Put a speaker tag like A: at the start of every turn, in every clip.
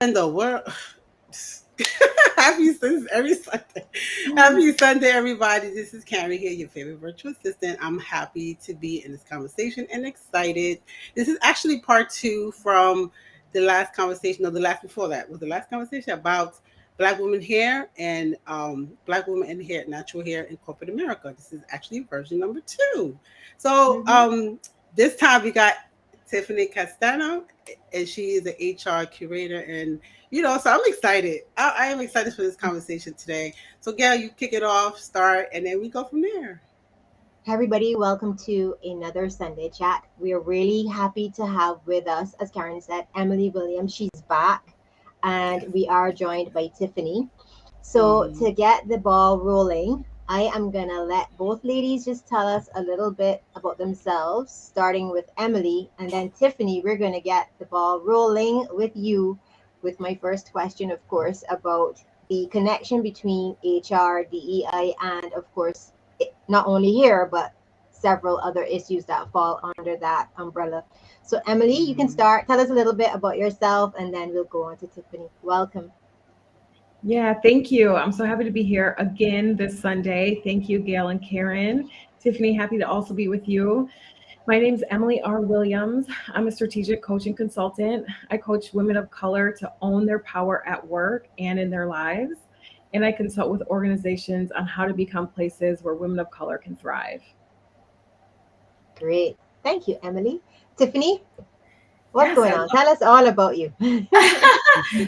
A: in the world? Every Sunday. Happy Sunday, everybody. This is Karen here, your favorite virtual assistant. I'm happy to be in this conversation and excited. This is actually part two from the last conversation, or the last before that was the last conversation about Black women hair and Black women and hair, natural hair in corporate America. This is actually version number two. So this time we got Tiffany Castagno, and she is an HR curator, and so I'm excited. I am excited for this conversation today. So, Gail, you kick it off, start, and then we go from there.
B: Hi, everybody. Welcome to another Sunday chat. We are really happy to have with us, as Karen said, Emily Williams. She's back, and we are joined by Tiffany. So, to get the ball rolling, I am going to let both ladies just tell us a little bit about themselves, starting with Emily. And then, Tiffany, we're going to get the ball rolling with you with my first question, of course, about the connection between HR, DEI, and, of course, not only here, but several other issues that fall under that umbrella. So, Emily, you can start. Tell us a little bit about yourself, and then we'll go on to Tiffany. Welcome.
C: Yeah, thank you. I'm so happy to be here again this Sunday. Thank you, Gail and Karen. Tiffany, happy to also be with you. My name is Emily R. Williams. I'm a strategic coaching consultant. I coach women of color to own their power at work and in their lives. And I consult with organizations on how to become places where women of color can thrive.
B: Great. Thank you, Emily. Tiffany, what's going on? Tell us all about you.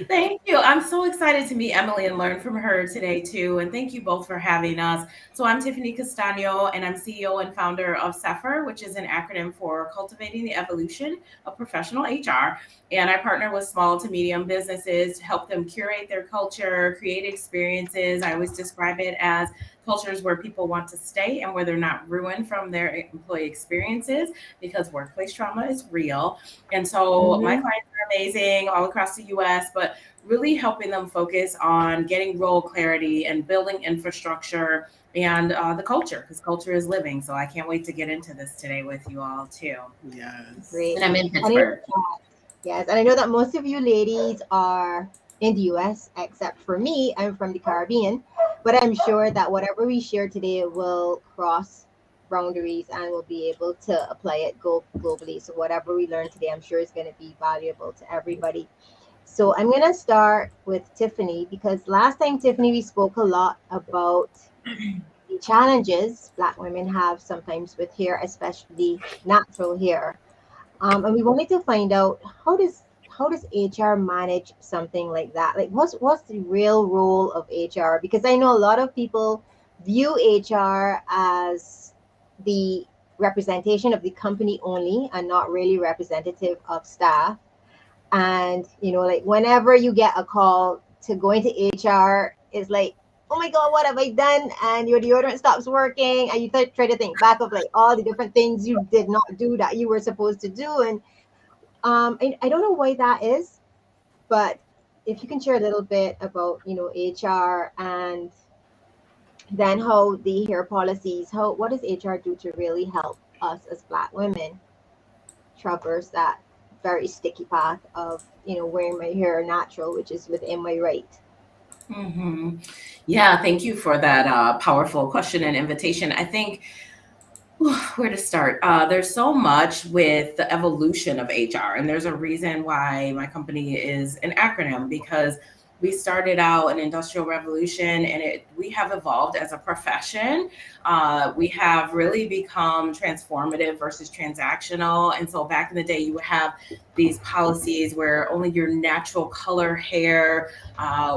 D: Thank you. I'm so excited to meet Emily and learn from her today, too. And thank you both for having us. So I'm Tiffany Castagno, and I'm CEO and founder of SEFR, which is an acronym for Cultivating the Evolution of Professional HR. And I partner with small to medium businesses to help them curate their culture, create experiences. I always describe it as cultures where people want to stay and where they're not ruined from their employee experiences, because workplace trauma is real. And so my clients are amazing all across the US, but really helping them focus on getting role clarity and building infrastructure and the culture, because culture is living. So I can't wait to get into this today with you all too.
A: Yes.
B: Great.
D: And I'm in Pittsburgh.
B: Yes, and I know that most of you ladies are in the US, except for me. I'm from the Caribbean, but I'm sure that whatever we share today will cross boundaries and we'll be able to apply it globally. So whatever we learn today, I'm sure is going to be valuable to everybody. So I'm going to start with Tiffany, because last time, Tiffany, we spoke a lot about the challenges Black women have sometimes with hair, especially natural hair. And we wanted to find out how does HR manage something like that? Like, what's the real role of HR? Because I know a lot of people view HR as the representation of the company only and not really representative of staff. And like whenever you get a call to go into HR, it's like, oh my God, what have I done? And your deodorant stops working, and you try to think back of like all the different things you did not do that you were supposed to do. And I don't know why that is, but if you can share a little bit about HR, and then how the hair policies, what does HR do to really help us as Black women traverse that very sticky path of wearing my hair natural, which is within my right.
D: Yeah, thank you for that powerful question and invitation. I think where to start? There's so much with the evolution of HR, and there's a reason why my company is an acronym, because we started out an industrial revolution, and we have evolved as a profession. We have really become transformative versus transactional. And so back in the day, you would have these policies where only your natural color hair,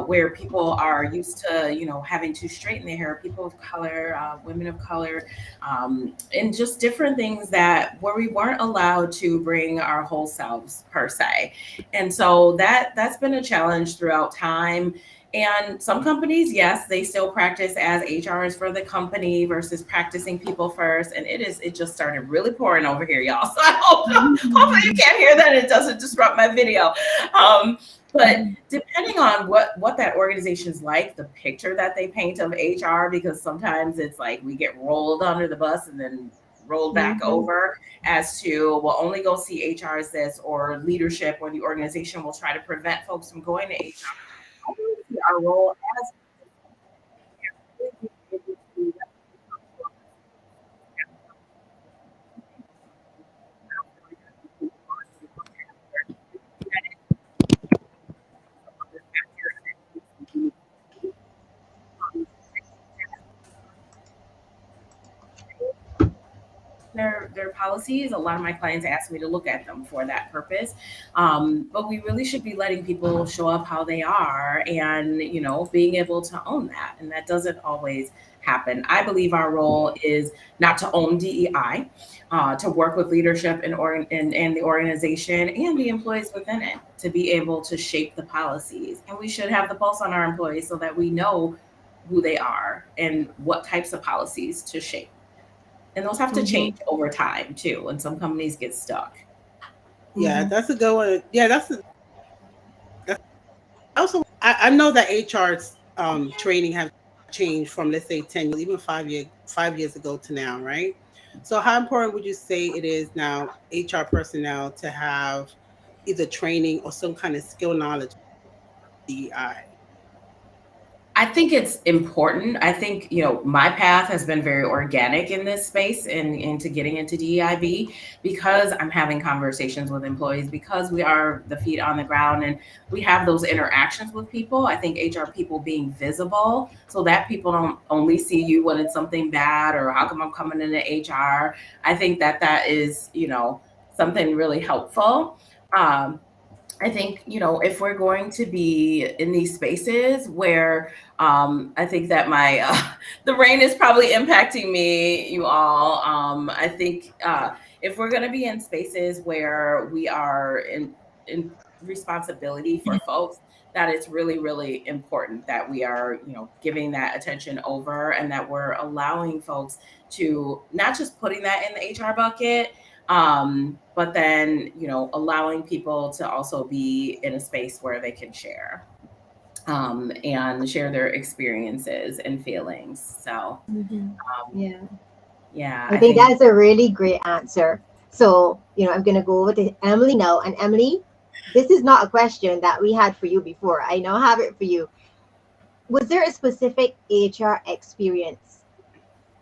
D: where people are used to, having to straighten their hair, people of color, women of color, and just different things where we weren't allowed to bring our whole selves per se. And so that's been a challenge throughout time. And some companies, yes, they still practice as HR is for the company versus practicing people first. And it just started really pouring over here, y'all. So I hopefully you can't hear that. It doesn't disrupt my video. But depending on what that organization's like, the picture that they paint of HR, because sometimes it's like we get rolled under the bus and then rolled back over as to, well, only go see HR as this, or leadership or the organization will try to prevent folks from going to HR. I really see our role as their policies. A lot of my clients ask me to look at them for that purpose. But we really should be letting people show up how they are, and being able to own that. And that doesn't always happen. I believe our role is not to own DEI, to work with leadership and the organization and the employees within it to be able to shape the policies. And we should have the pulse on our employees so that we know who they are and what types of policies to shape. And those have to change over time too, and some companies get stuck.
A: Yeah, that's a good one. Yeah, that's also I know that HR's training has changed from, let's say, 10 years, even 5 years ago to now, right? So how important would you say it is now HR personnel to have either training or some kind of skill knowledge of DEI?
D: I think it's important. I think, my path has been very organic in this space and into getting into DEIB, because I'm having conversations with employees, because we are the feet on the ground and we have those interactions with people. I think HR people being visible so that people don't only see you when it's something bad or how come I'm coming into HR. I think that is, something really helpful. Um, I think, if we're going to be in these spaces where I think that my the rain is probably impacting me, you all. I think if we're going to be in spaces where we are in responsibility for folks, that it's really, really important that we are, giving that attention over, and that we're allowing folks to not just putting that in the HR bucket, but then allowing people to also be in a space where they can share, and share their experiences and feelings. So
B: Yeah.
D: yeah,
B: I
D: I
B: think
D: think
B: that's a really great answer. So, I'm going to go over to Emily now. And Emily, this is not a question that we had for you before. I now have it for you. Was there a specific HR experience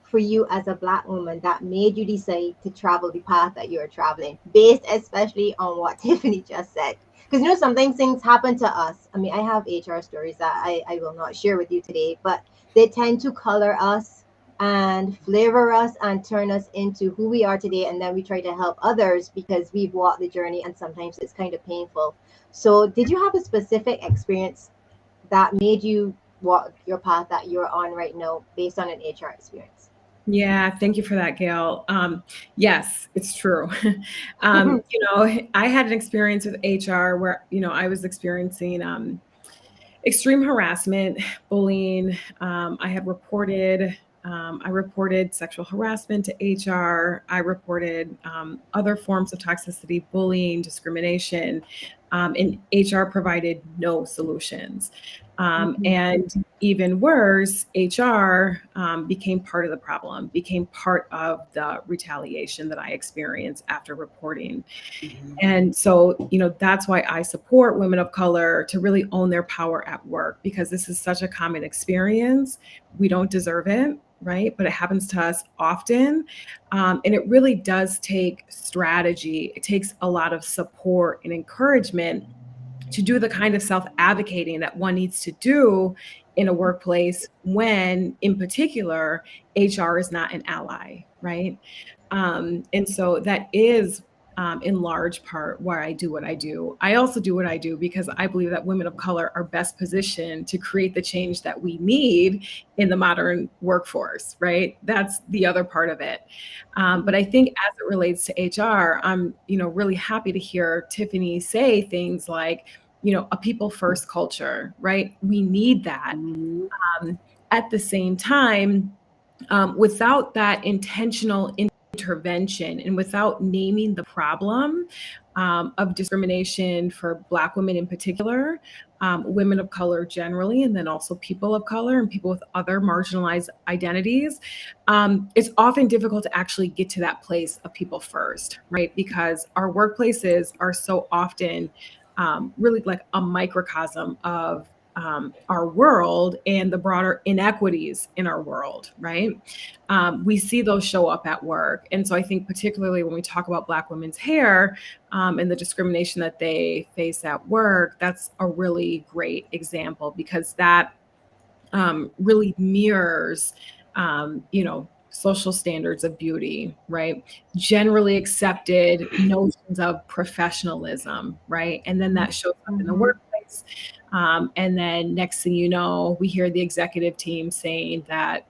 B: for you as a Black woman that made you decide to travel the path that you're traveling, based especially on what Tiffany just said? Because sometimes things happen to us. I mean, I have HR stories that I will not share with you today, but they tend to color us and flavor us and turn us into who we are today. And then we try to help others because we've walked the journey, and sometimes it's kind of painful. So, did you have a specific experience that made you walk your path that you're on right now based on an HR experience?
C: Yeah, thank you for that, Gail. Yes, it's true. I had an experience with HR where, I was experiencing extreme harassment, bullying. I reported sexual harassment to HR. I reported other forms of toxicity, bullying, discrimination, and HR provided no solutions. And even worse, HR became part of the problem, became part of the retaliation that I experienced after reporting.
A: Mhm.
C: And so, that's why I support women of color to really own their power at work, because this is such a common experience. We don't deserve it, right? But it happens to us often. And it really does take strategy. It takes a lot of support and encouragement to do the kind of self-advocating that one needs to do in a workplace when, in particular, HR is not an ally, right? And so that is in large part why I do what I do. I also do what I do because I believe that women of color are best positioned to create the change that we need in the modern workforce, right? That's the other part of it. But I think as it relates to HR, I'm, really happy to hear Tiffany say things like, a people first culture, right? We need that.
A: Mhm.
C: At the same time, without that intentional intervention and without naming the problem, of discrimination for Black women in particular, women of color generally, and then also people of color and people with other marginalized identities, it's often difficult to actually get to that place of people first, right? Because our workplaces are so often really like a microcosm of our world and the broader inequities in our world, right? We see those show up at work. And so I think, particularly when we talk about Black women's hair and the discrimination that they face at work, that's a really great example because that really mirrors, social standards of beauty, right? Generally accepted notions of professionalism, right? And then that shows up in the
B: Mm-hmm.
C: workplace. And then next thing you know, we hear the executive team saying that,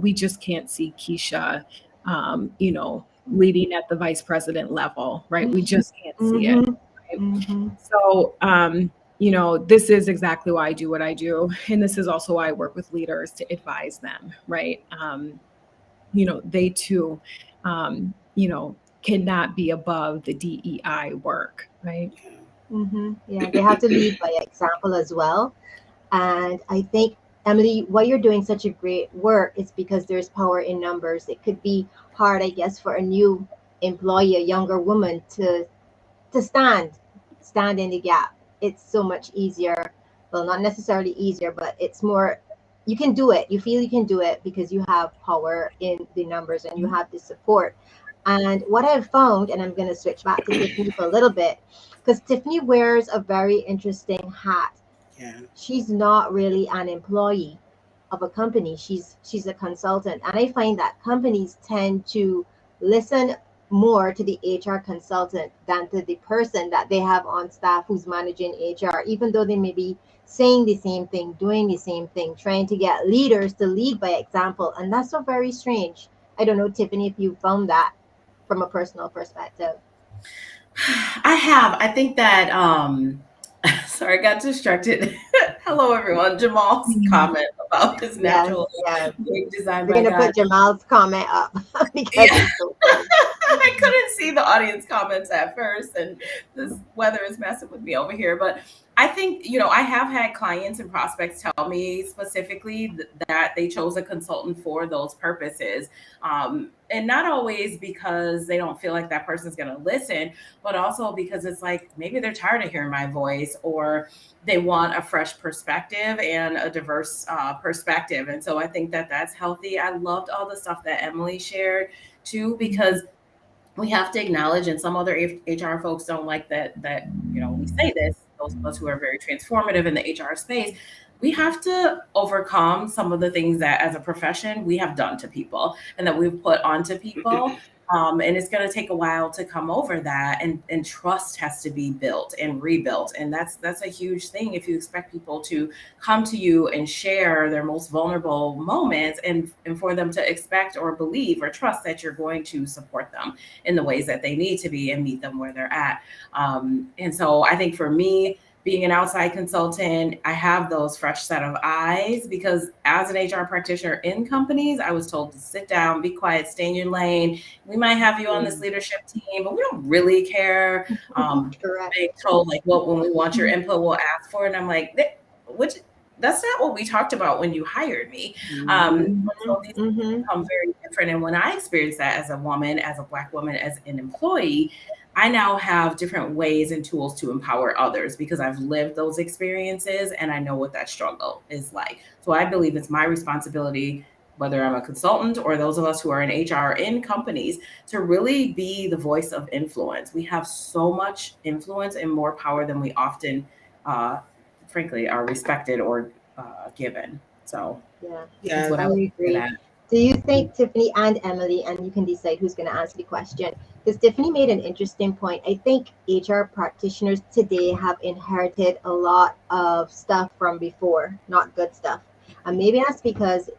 C: we just can't see Keisha, leading at the vice president level, right? We just can't see it.
B: Mm-hmm.
C: Right?
B: Mm-hmm.
C: So, this is exactly why I do what I do. And this is also why I work with leaders to advise them, right? They too, cannot be above the DEI work, right?
B: Mm-hmm. Yeah, they have to lead by example as well. And I think, Emily, why you're doing such a great work is because there's power in numbers. It could be hard, I guess, for a new employee, a younger woman, to stand in the gap. It's so much easier. Well, not necessarily easier, but it's more, you can do it. You feel you can do it because you have power in the numbers and you have the support. And what I've found, and I'm going to switch back to Tiffany for a little bit, because Tiffany wears a very interesting hat.
A: Yeah.
B: She's not really an employee of a company. She's a consultant, and I find that companies tend to listen more to the HR consultant than to the person that they have on staff who's managing HR, even though they may be saying the same thing, doing the same thing, trying to get leaders to lead by example. And that's so very strange. I don't know, Tiffany, if you found that from a personal perspective.
D: I have. I think that sorry, I got distracted. Hello everyone. Jamal's comment about his
B: Yes,
D: natural
B: yes.
D: wig design
B: We're
D: by
B: gonna
D: God.
B: put Jamal's comment up because
D: Yeah.
B: it's so funny.
D: I couldn't see the audience comments at first, and this weather is messing with me over here. But I think, I have had clients and prospects tell me specifically that they chose a consultant for those purposes. And not always because they don't feel like that person's going to listen, but also because it's like maybe they're tired of hearing my voice, or they want a fresh perspective and a diverse perspective. And so I think that that's healthy. I loved all the stuff that Emily shared too, because we have to acknowledge, and some other HR folks don't like that we say this, those of us who are very transformative in the HR space, we have to overcome some of the things that as a profession we have done to people and that we've put onto people. And it's going to take a while to come over that, and trust has to be built and rebuilt. And that's a huge thing if you expect people to come to you and share their most vulnerable moments, and for them to expect or believe or trust that you're going to support them in the ways that they need to be and meet them where they're at. And so I think for me, being an outside consultant, I have those fresh set of eyes because as an HR practitioner in companies, I was told to sit down, be quiet, stay in your lane. We might have you on this leadership team, but we don't really care.
B: Correct.
D: Being told like, well, when we want your input, we'll ask for it. And I'm like, which that's not what we talked about when you hired me. So these things
B: Mm-hmm.
D: become very different. And when I experienced that as a woman, as a Black woman, as an employee, I now have different ways and tools to empower others because I've lived those experiences and I know what that struggle is like. So I believe it's my responsibility, whether I'm a consultant or those of us who are in HR in companies, to really be the voice of influence. We have so much influence and more power than we often, frankly, are respected or given. So
B: Yeah,
D: that's
A: Yeah.
D: what
B: I
D: I would say to
B: agree.
D: that.
B: Do you think Tiffany and Emily, and you can decide who's going to answer the question? Because Tiffany made an interesting point. I think HR practitioners today have inherited a lot of stuff from before, not good stuff. And maybe that's because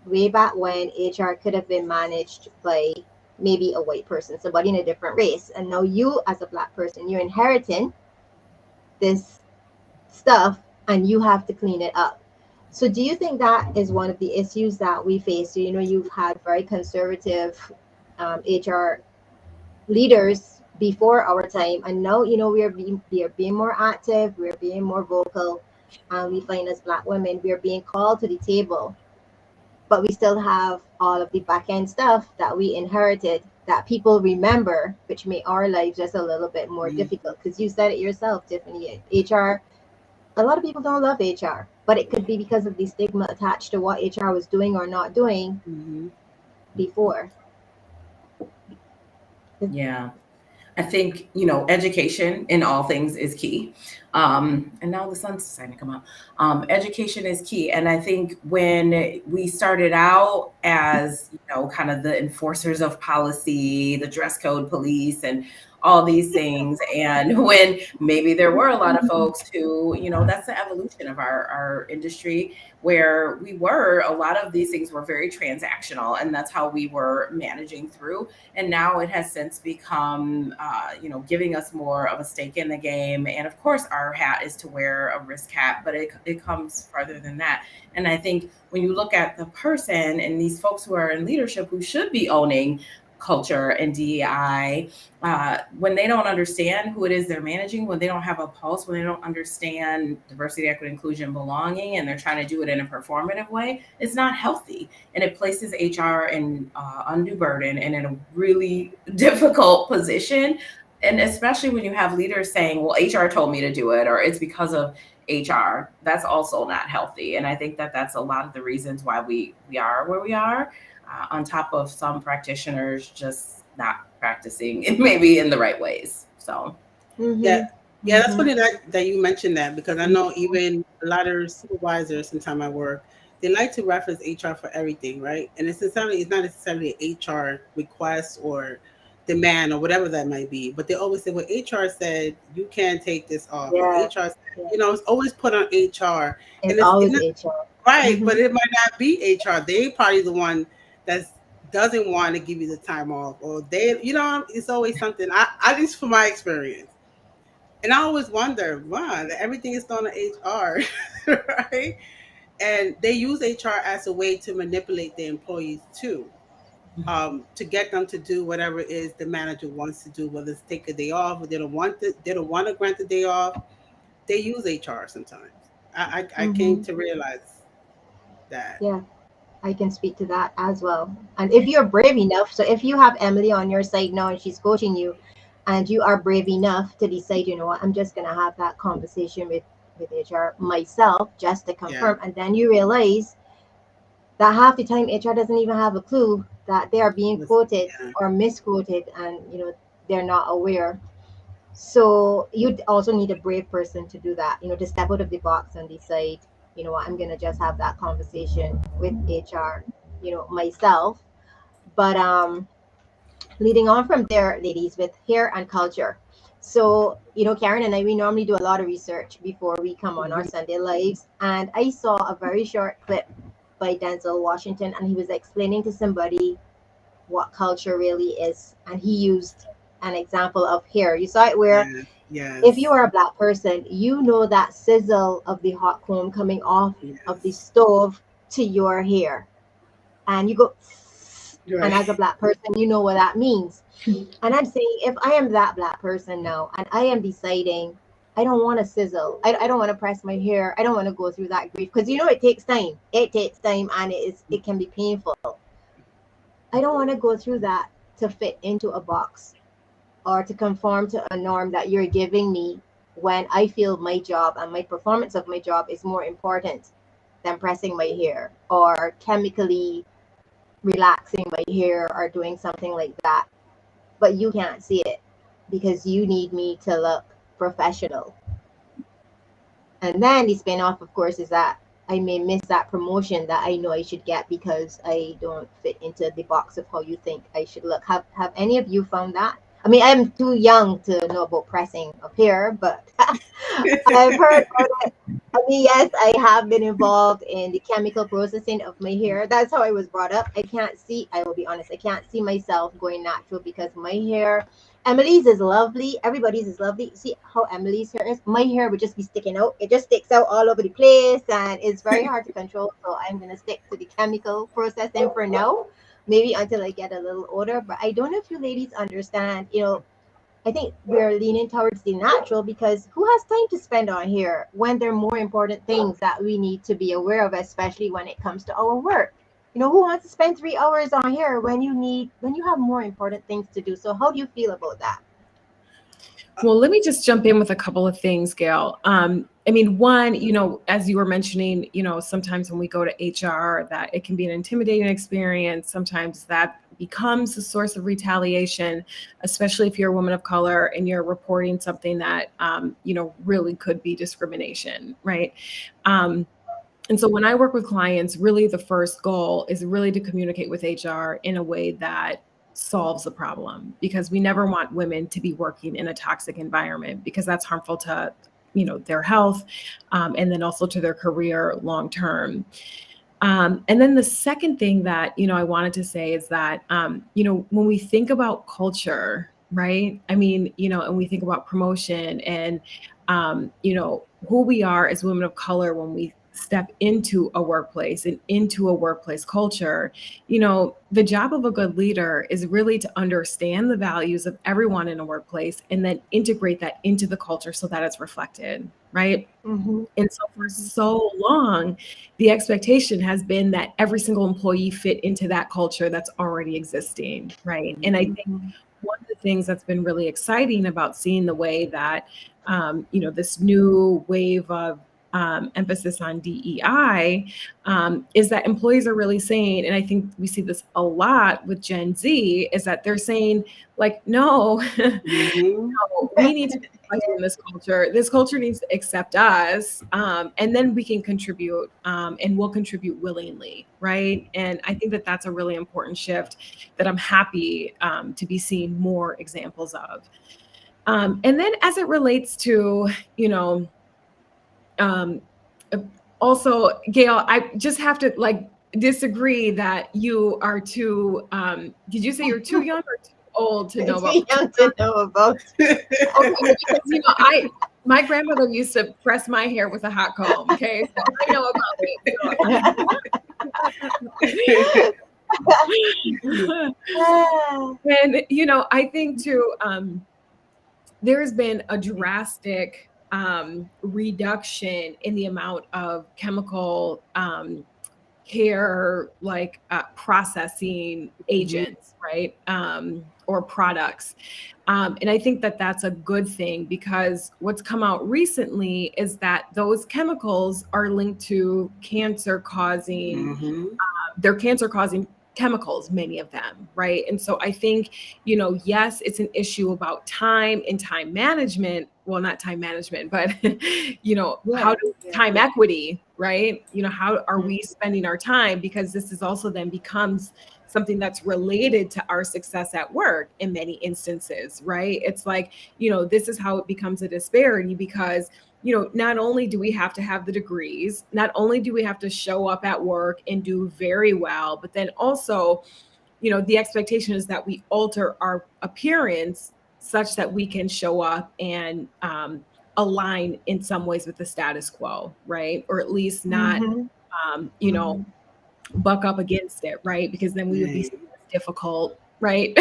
B: way back when HR could have been managed by maybe a white person, somebody in a different race. And now you, as a Black person, you're inheriting this stuff and you have to clean it up. So do you think that is one of the issues that we face? So, you've had very conservative HR leaders before our time, and now we are being more active, we're being more vocal, and we find as Black women we're being called to the table, but we still have all of the back end stuff that we inherited that people remember, which made our lives just a little bit more
A: Mhm.
B: difficult. Because you said it yourself, Tiffany, HR. A lot of people don't love HR, but it could be because of the stigma attached to what HR was doing or not doing
A: Mhm.
B: before.
D: Yeah. I think, education in all things is key. And now the sun's starting to come up. Education is key. And I think when we started out as, kind of the enforcers of policy, the dress code police, and all these things, and when maybe there were a lot of folks who, that's the evolution of our industry, where a lot of these things were very transactional, and that's how we were managing through. And now it has since become, giving us more of a stake in the game. And of course, our hat is to wear a risk hat, but it comes farther than that. And I think when you look at the person and these folks who are in leadership who should be owning culture and DEI, when they don't understand who it is they're managing, when they don't have a pulse, when they don't understand diversity, equity, inclusion, belonging, and they're trying to do it in a performative way, it's not healthy. And it places HR in undue burden and in a really difficult position. And especially when you have leaders saying, well, HR told me to do it, or it's because of HR, that's also not healthy. And I think that that's a lot of the reasons why we are where we are, on top of some practitioners just not practicing maybe in the right ways. So,
A: Yeah.
B: Mm-hmm.
A: Yeah, that's
B: Mm-hmm.
A: funny that you mentioned that, because I know even a lot of supervisors, sometime I work, they like to reference HR for everything, right? And it's not necessarily an HR request or demand or whatever that might be, but they always say, well, HR said you can't take this off, or
B: Yeah,
A: HR said,
B: yeah.
A: it's always put on HR.
B: It's
A: And it's
B: always
A: not
B: HR.
A: right,
B: Mm-hmm.
A: but it might not be HR. They probably the one that doesn't want to give you the time off, or it's always something. I just from my experience. And I always wonder, wow, that everything is done on HR, right? And they use HR as a way to manipulate the employees too, to get them to do whatever it is the manager wants to do, whether it's take a day off or they don't want to grant the day off. They use HR sometimes. I came
B: Mm-hmm.
A: to realize that.
B: Yeah, I can speak to that as well. And if you're brave enough, so if you have Emily on your side now and she's coaching you, and you are brave enough to decide, you know what, I'm just gonna have that conversation with HR myself just to
A: Yeah.
B: confirm, and then you realize that half the time HR doesn't even have a clue that they are being
A: Was
B: quoted
A: yeah.
B: or misquoted, and they're not aware. So you also need a brave person to do that, to step out of the box and decide, you know what, I'm gonna just have that conversation with HR, myself. But leading on from there, ladies, with hair and culture. So, Karen and I, we normally do a lot of research before we come on our
A: Mhm.
B: Sunday lives. And I saw a very short clip by Denzel Washington, and he was explaining to somebody what culture really is. And he used an example of hair. You saw it where
A: Yes.
B: if you
A: Yes.
B: are a Black person, you know that sizzle of the hot comb coming off of the
A: Yes.
B: stove to your hair. And you go, and
A: Right.
B: as a Black person, you know what that means. And I'm saying, if I am that Black person now, and I am deciding, I don't want to sizzle, I don't want to press my hair, I don't want to go through that grief, because it takes time. It takes time, and it can be painful. I don't want to go through that to fit into a box or to conform to a norm that you're giving me, when I feel my job and my performance of my job is more important than pressing my hair or chemically relaxing my hair or doing something like that. But you can't see it because you need me to look professional. And then the spin off, of course, is that I may miss that promotion that I know I should get because I don't fit into the box of how you think I should look. Have any of you found that? I mean, I'm too young to know about pressing of hair, but I've heard about it. I mean, yes, I have been involved in the chemical processing of my hair. That's how I was brought up. I will be honest, I can't see myself going natural because my hair, Emily's is lovely. Everybody's is lovely. See how Emily's hair is? My hair would just be sticking out. It just sticks out all over the place and it's very hard to control. So I'm going to stick to the chemical processing for now, maybe until I get a little older. But I don't know if you ladies understand, I think we're leaning towards the natural because who has time to spend on here when there are more important things that we need to be aware of, especially when it comes to our work? You know, who wants to spend 3 hours on here when you have more important things to do? So how do you feel about that?
C: Well, let me just jump in with a couple of things, Gail. I mean, one, as you were mentioning, sometimes when we go to HR, that it can be an intimidating experience. Sometimes that becomes a source of retaliation, especially if you're a woman of color and you're reporting something that, really could be discrimination, right? Um, and so when I work with clients, really the first goal is really to communicate with HR in a way that solves the problem, because we never want women to be working in a toxic environment, because that's harmful to their health, and then also to their career long term. And then the second thing that I wanted to say is that when we think about culture, right? I mean, and we think about promotion and who we are as women of color when we step into a workplace and into a workplace culture. The job of a good leader is really to understand the values of everyone in a workplace and then integrate that into the culture so that it's reflected, right?
B: Mm-hmm.
C: And so for
B: Mm-hmm.
C: so long, the expectation has been that every single employee fit into that culture that's already existing, right? And I think
B: Mm-hmm.
C: one of the things that's been really exciting about seeing the way that, this new wave of emphasis on DEI, is that employees are really saying, and I think we see this a lot with Gen Z, is that they're saying, like, no,
A: Mm-hmm.
C: we need to be reflected in
B: Yeah.
C: this culture. This culture needs to accept us, and then we can contribute, and we'll contribute willingly, right? And I think that that's a really important shift that I'm happy to be seeing more examples of. And then as it relates to, um, uh, also, Gail, I just have to disagree that you are too. Did you say you're too young or too old to know
B: Too
C: about?
B: young to know about.
C: Okay, well, because my grandmother used to press my hair with a hot comb. Okay, so I know about it. And I think too, there's been a drastic reduction in the amount of chemical hair processing
A: Mm-hmm.
C: agents, right? Or products. And I think that that's a good thing, because what's come out recently is that those chemicals are linked to
A: Mm-hmm.
C: they're cancer causing chemicals, many of them, right? And so I think, yes, it's an issue about time and time management. Well, not time management, but how
B: Yeah,
C: do
B: yeah.
C: time equity, right? How are
B: Mhm.
C: we spending our time? Because this is also then becomes something that's related to our success at work in many instances, right? It's like, this is how it becomes a disparity, because not only do we have to have the degrees, not only do we have to show up at work and do very well, but then also, the expectation is that we alter our appearance such that we can show up and align in some ways with the status quo, right? Or at least not,
B: Mhm.
C: um, you know,
B: Mhm.
C: buck up against it, right? Because then we would be
A: Right.
C: seen as difficult, right?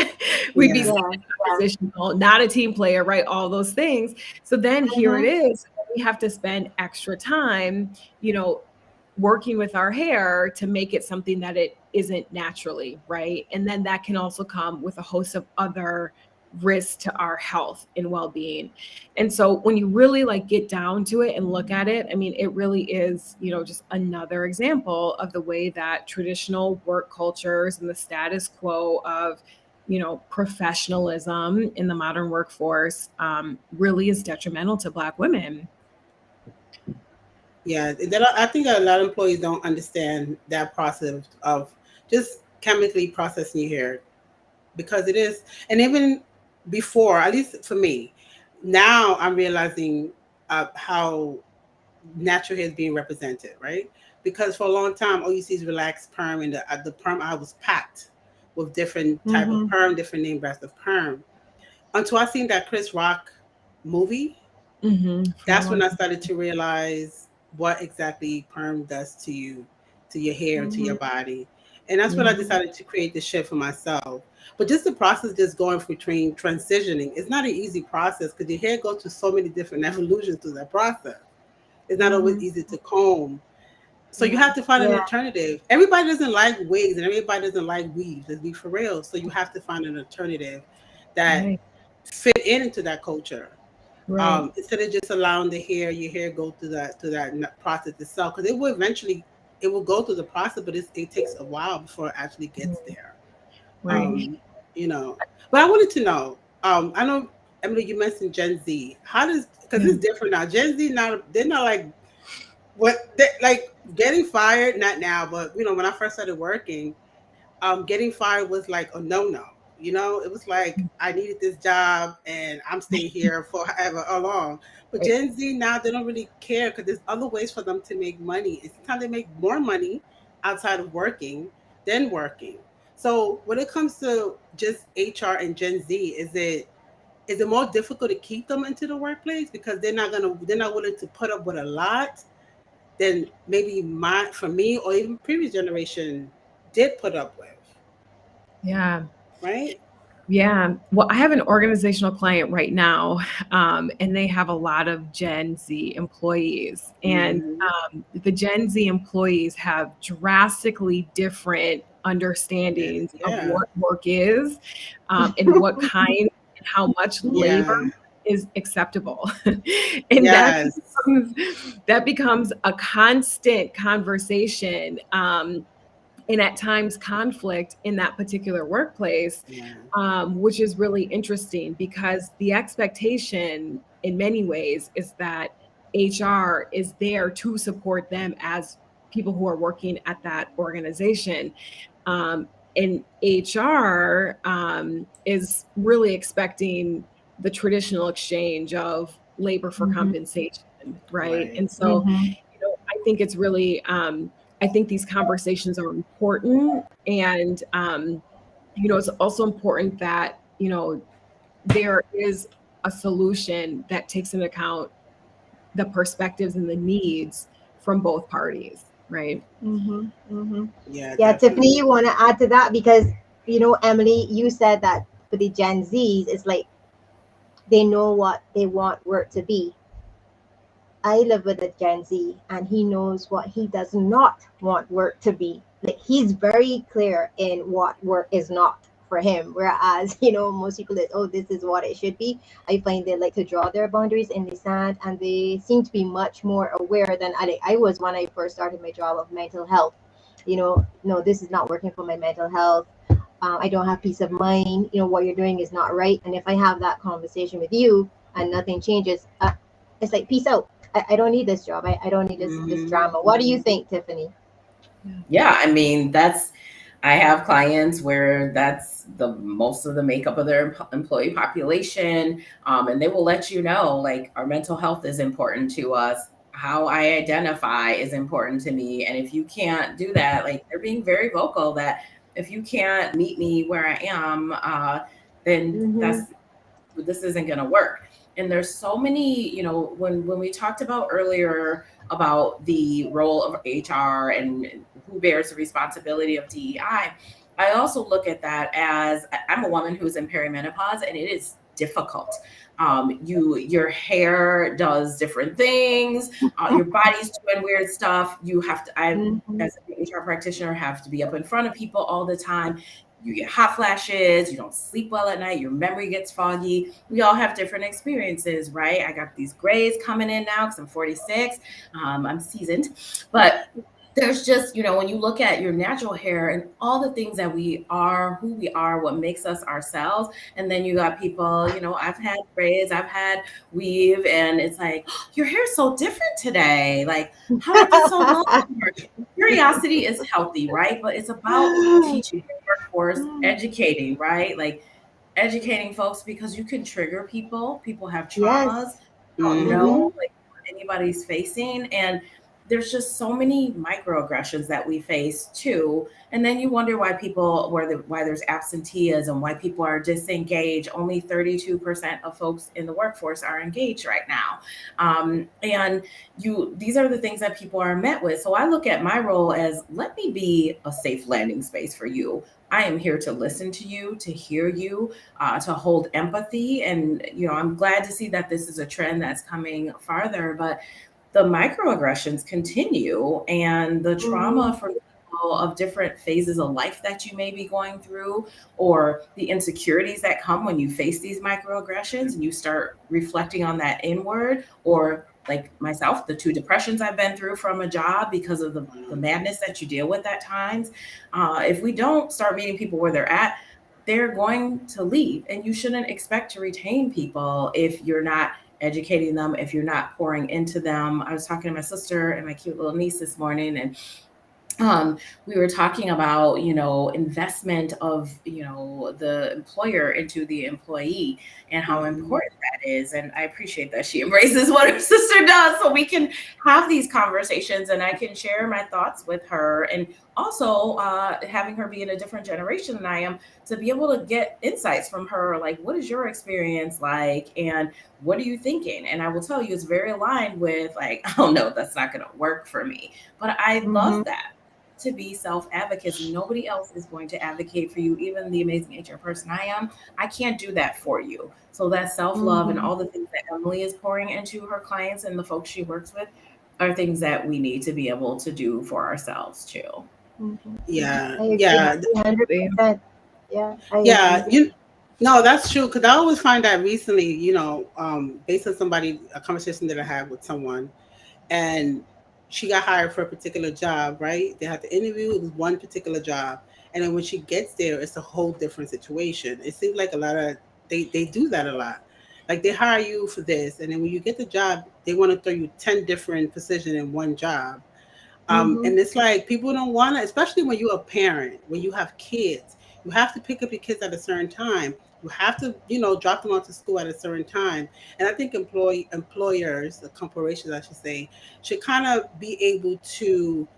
C: We'd be
A: Yeah.
C: seen
B: Yeah,
C: as oppositional, not a team player, right? All those things. So then here it
B: mhm.
C: is. We have to spend extra time, working with our hair to make it something that it isn't naturally, right? And then that can also come with a host of other risks to our health and well-being. And so when you really get down to it and look at it, I mean, it really is, just another example of the way that traditional work cultures and the status quo of, professionalism in the modern workforce really is detrimental to Black women.
A: Yeah, I think a lot of employees don't understand that process of just chemically processing your hair, because it is, and even before, at least for me, now I'm realizing how natural hair is being represented, right? Because for a long time, all you see is relaxed perm, and the perm I was packed with different type of
B: Mhm.
A: perm, different name brands of perm. Until I seen that Chris Rock movie,
C: For
A: that's
C: more.
A: when I started to realize what exactly perm does to you, to your hair, and to your
B: Mhm.
A: body. And that's when I
C: Yeah.
A: decided to create this shift for myself. But just the process, just going between transitioning, it's not an easy process because your hair goes through so many different evolutions through that process. It's not always
B: Mm-hmm.
A: easy to comb. So you
B: Yeah.
A: have to find an
B: Yeah.
A: alternative. Everybody doesn't like wigs and everybody doesn't like weaves. Let's be for real. So you have to find an alternative that
C: Right.
A: fit into that culture.
C: Right.
A: Instead of just allowing your hair go through that process itself, because it will go through the process, but it takes a while before it actually gets there.
C: Right.
B: Mm-hmm.
A: Um, you know, but I wanted to know. I know Emily, you mentioned Gen Z. How does because
C: Yeah.
A: it's different now. Gen Z now they're not like what they like getting fired. Not now, but when I first started working, getting fired was like a no. It was like I needed this job and I'm staying here for however long. But
C: Right.
A: Gen Z now they don't really care because there's other ways for them to make money, and sometimes they make more money outside of working than working. So when it comes to just HR and Gen Z, is it more difficult to keep them into the workplace because they're not willing to put up with a lot than maybe my for me or even previous generation did put up with,
C: Yeah.
A: right?
C: Yeah. Well, I have an organizational client right now, and they have a lot of Gen Z employees. And
A: Mm-hmm.
C: the Gen Z employees have drastically different understandings of
A: Yeah,
C: what work is, and what kind and how much labor
A: yeah,
C: is acceptable. And
A: yes,
C: that becomes a constant conversation. And at times conflict in that particular workplace,
A: yeah,
C: which is really interesting because the expectation in many ways is that HR is there to support them as people who are working at that organization. Um, and HR is really expecting the traditional exchange of labor for
B: Mm-hmm.
C: compensation, right?
A: right.
C: And so,
B: Mm-hmm.
C: I think it's really, I think these conversations are important. And, it's also important that, there is a solution that takes into account the perspectives and the needs from both parties, right?
B: Mm-hmm. Mm-hmm.
A: Yeah,
B: Yeah, Tiffany,
A: definitely.
B: you want to add to that because Emily, you said that for the Gen Zs, it's like they know what they want work to be. I live with a Gen Z, and he knows what he does not want work to be. Like he's very clear in what work is not for him. Whereas most people that this is what it should be. I find they like to draw their boundaries in the sand, and they seem to be much more aware than I was when I first started my job of mental health. No, this is not working for my mental health. I don't have peace of mind. What you're doing is not right. And if I have that conversation with you and nothing changes, it's like peace out. I don't need this job. I don't need this
A: Mm-hmm.
B: drama. What do you think, Tiffany?
D: Yeah, I mean, I have clients where that's the most of the makeup of their employee population. And they will let you know, like, our mental health is important to us. How I identify is important to me. And if you can't do that, like, they're being very vocal that if you can't meet me where I am, then
B: Mm-hmm.
D: this isn't going to work. And there's so many, when we talked about earlier about the role of HR and who bears the responsibility of DEI, I also look at that as I'm a woman who's in perimenopause, and it is difficult. Your hair does different things, your body's doing weird stuff. You have to, I
B: Mm-hmm.
D: as an HR practitioner, have to be up in front of people all the time. You get hot flashes, you don't sleep well at night, your memory gets foggy. We all have different experiences, right? I got these grays coming in now because I'm 46. I'm seasoned, but there's just, when you look at your natural hair and all the things that we are, who we are, what makes us ourselves. And then you got people, I've had braids, I've had weave, and it's like, oh, your hair's so different today. Like, how did it get so long? Curiosity is healthy, right? But it's about teaching the workforce, educating, right? Like educating folks because you can trigger people. People have traumas.
B: Yes.
D: Don't know
A: Mm-hmm.
B: Mm-hmm.
D: like what anybody's facing. And there's just so many microaggressions that we face too. And then you wonder why why there's absenteeism, why people are disengaged. Only 32% of folks in the workforce are engaged right now. And these are the things that people are met with. So I look at my role as, let me be a safe landing space for you. I am here to listen to you, to hear you, to hold empathy. And, I'm glad to see that this is a trend that's coming farther, but the microaggressions continue, and the trauma
B: Mm-hmm.
D: from people of different phases of life that you may be going through, or the insecurities that come when you face these microaggressions and you start reflecting on that inward, or like myself, the 2 depressions I've been through from a job because of the madness that you deal with at times. If we don't start meeting people where they're at, they're going to leave. And you shouldn't expect to retain people if you're not educating them, if you're not pouring into them. I was talking to my sister and my cute little niece this morning, and we were talking about, investment of, the employer into the employee and how
A: Mhm.
D: important that is. And I appreciate that she embraces what her sister does, so we can have these conversations and I can share my thoughts with her. And also having her be in a different generation than I am, to be able to get insights from her, like, what is your experience like? And what are you thinking? And I will tell you, it's very aligned with, like, oh no, that's not going to work for me. But I love
B: Mm-hmm.
D: that, to be self advocacy. Nobody else is going to advocate for you, even the amazing HR person I am. I can't do that for you. So that self love and
B: Mm-hmm.
D: all the things that Emily is pouring into her clients and the folks she works with are things that we need to be able to do for ourselves too.
B: Mm-hmm.
A: Yeah,
B: I agree
A: yeah,
B: 100%. Yeah, I
A: yeah.
B: agree.
A: No, that's true. Because I always find that recently, based on a conversation that I had with someone, and she got hired for a particular job, right? They had to interview. It was one particular job, and then when she gets there, it's a whole different situation. It seems like a lot of they do that a lot. Like they hire you for this, and then when you get the job, they want to throw you 10 different positions in one job.
B: Mm-hmm.
A: And it's like people don't want to, especially when you're a parent, when you have kids, you have to pick up your kids at a certain time. You have to, drop them off to school at a certain time. And I think employers, the corporations, I should say, should kind of be able to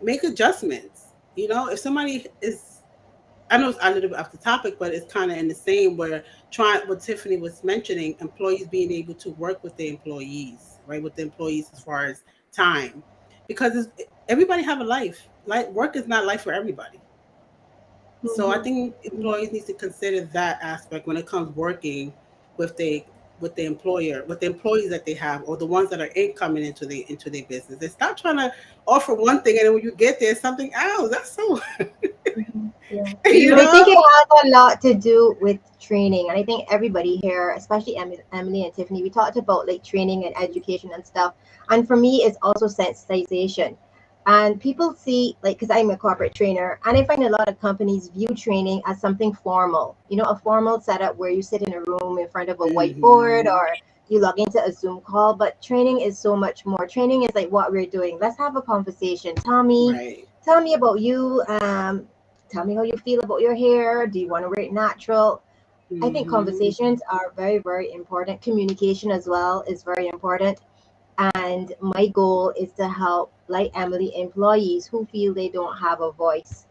A: make adjustments. If somebody is, I know it's a little bit off the topic, but it's kind of in the same where trying what Tiffany was mentioning, employees being able to work with the employees, right? With the employees as far as time, because everybody have a life. Like work is not life for everybody. So I
B: Mm-hmm.
A: think employees need to consider that aspect when it comes working with the employer, with the employees that they have, or the ones that are incoming into their business. They stop trying to offer one thing, and then when you get there, something else. That's so,
B: Mm-hmm. Yeah.
A: you
B: But I think
A: know.
B: it has a lot to do with training. And I think everybody here, especially Emily and Tiffany, we talked about like training and education and stuff. And for me, it's also sensitization. And people see, like, because I'm a corporate trainer, and I find a lot of companies view training as something formal, a formal setup where you sit in a room in front of a whiteboard
A: Hmm.
B: or you log into a Zoom call. But training is so much more. Training is like what we're doing. Let's have a conversation.
A: Right.
B: Tell me about you. Tell me how you feel about your hair. Do you want to wear it natural? I think
A: Hmm.
B: conversations are very, very important. Communication as well is very important. And my goal is to help, like Emily, employees who feel they don't have a voice.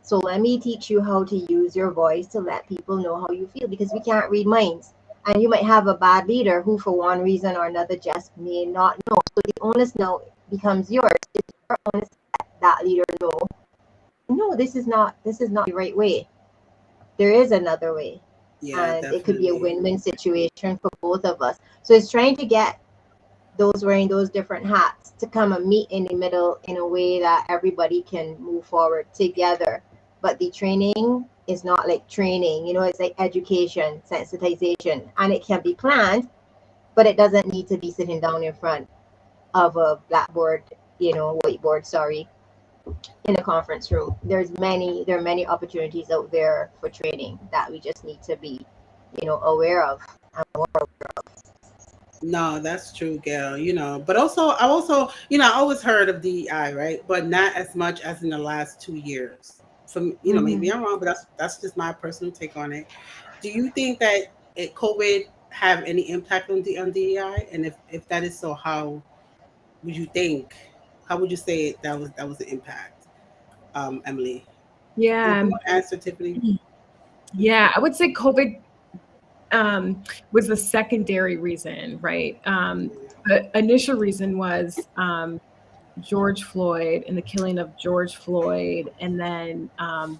B: So let me teach you how to use your voice to let people know how you feel, because we can't read minds. And you might have a bad leader who, for one reason or another, just may not know. So the onus now becomes yours. If you're honest, let that leader know, no, this is not the right way. There is another way,
A: Yeah,
B: and it could be a
A: definitely.
B: win-win situation for both of us. So it's trying to get those wearing those different hats to come and meet in the middle in a way that everybody can move forward together. But the training is not like training, it's like education, sensitization, and it can be planned, but it doesn't need to be sitting down in front of a blackboard, whiteboard, sorry, in a conference room. There are many opportunities out there for training that we just need to be, aware of.
A: No, that's true, Gail. But I always heard of DEI, right? But not as much as in the last 2 years. Maybe
B: Mm-hmm.
A: I'm wrong, but that's just my personal take on it. Do you think that COVID have any impact on DEI? And if that is so, how? would you think? How would you say that was the impact, Emily? Did
C: Yeah.
A: you want to answer, Tiffany?
C: Yeah, I would say COVID was the secondary reason, right? The initial reason was George Floyd and the killing of George Floyd, and then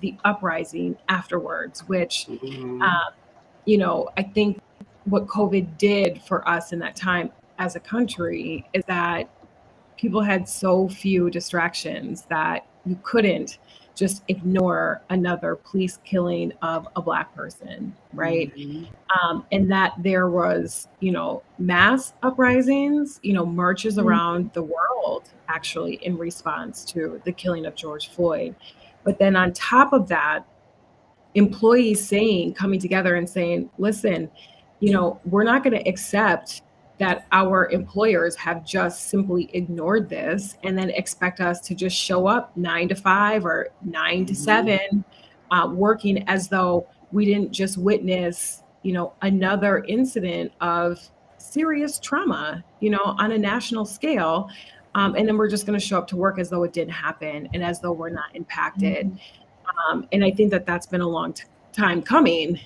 C: the uprising afterwards, which,
A: Mm-hmm.
C: I think what COVID did for us in that time as a country is that people had so few distractions that you couldn't just ignore another police killing of a Black person, right?
A: Mm-hmm.
C: And that there was, mass uprisings, marches around the world actually in response to the killing of George Floyd. But then on top of that, employees coming together and saying, listen, we're not going to accept that our employers have just simply ignored this and then expect us to just show up 9 to 5 or 9 to 7, working as though we didn't just witness, another incident of serious trauma, on a national scale. And then we're just going to show up to work as though it didn't happen and as though we're not impacted. And I think that that's been a long time coming.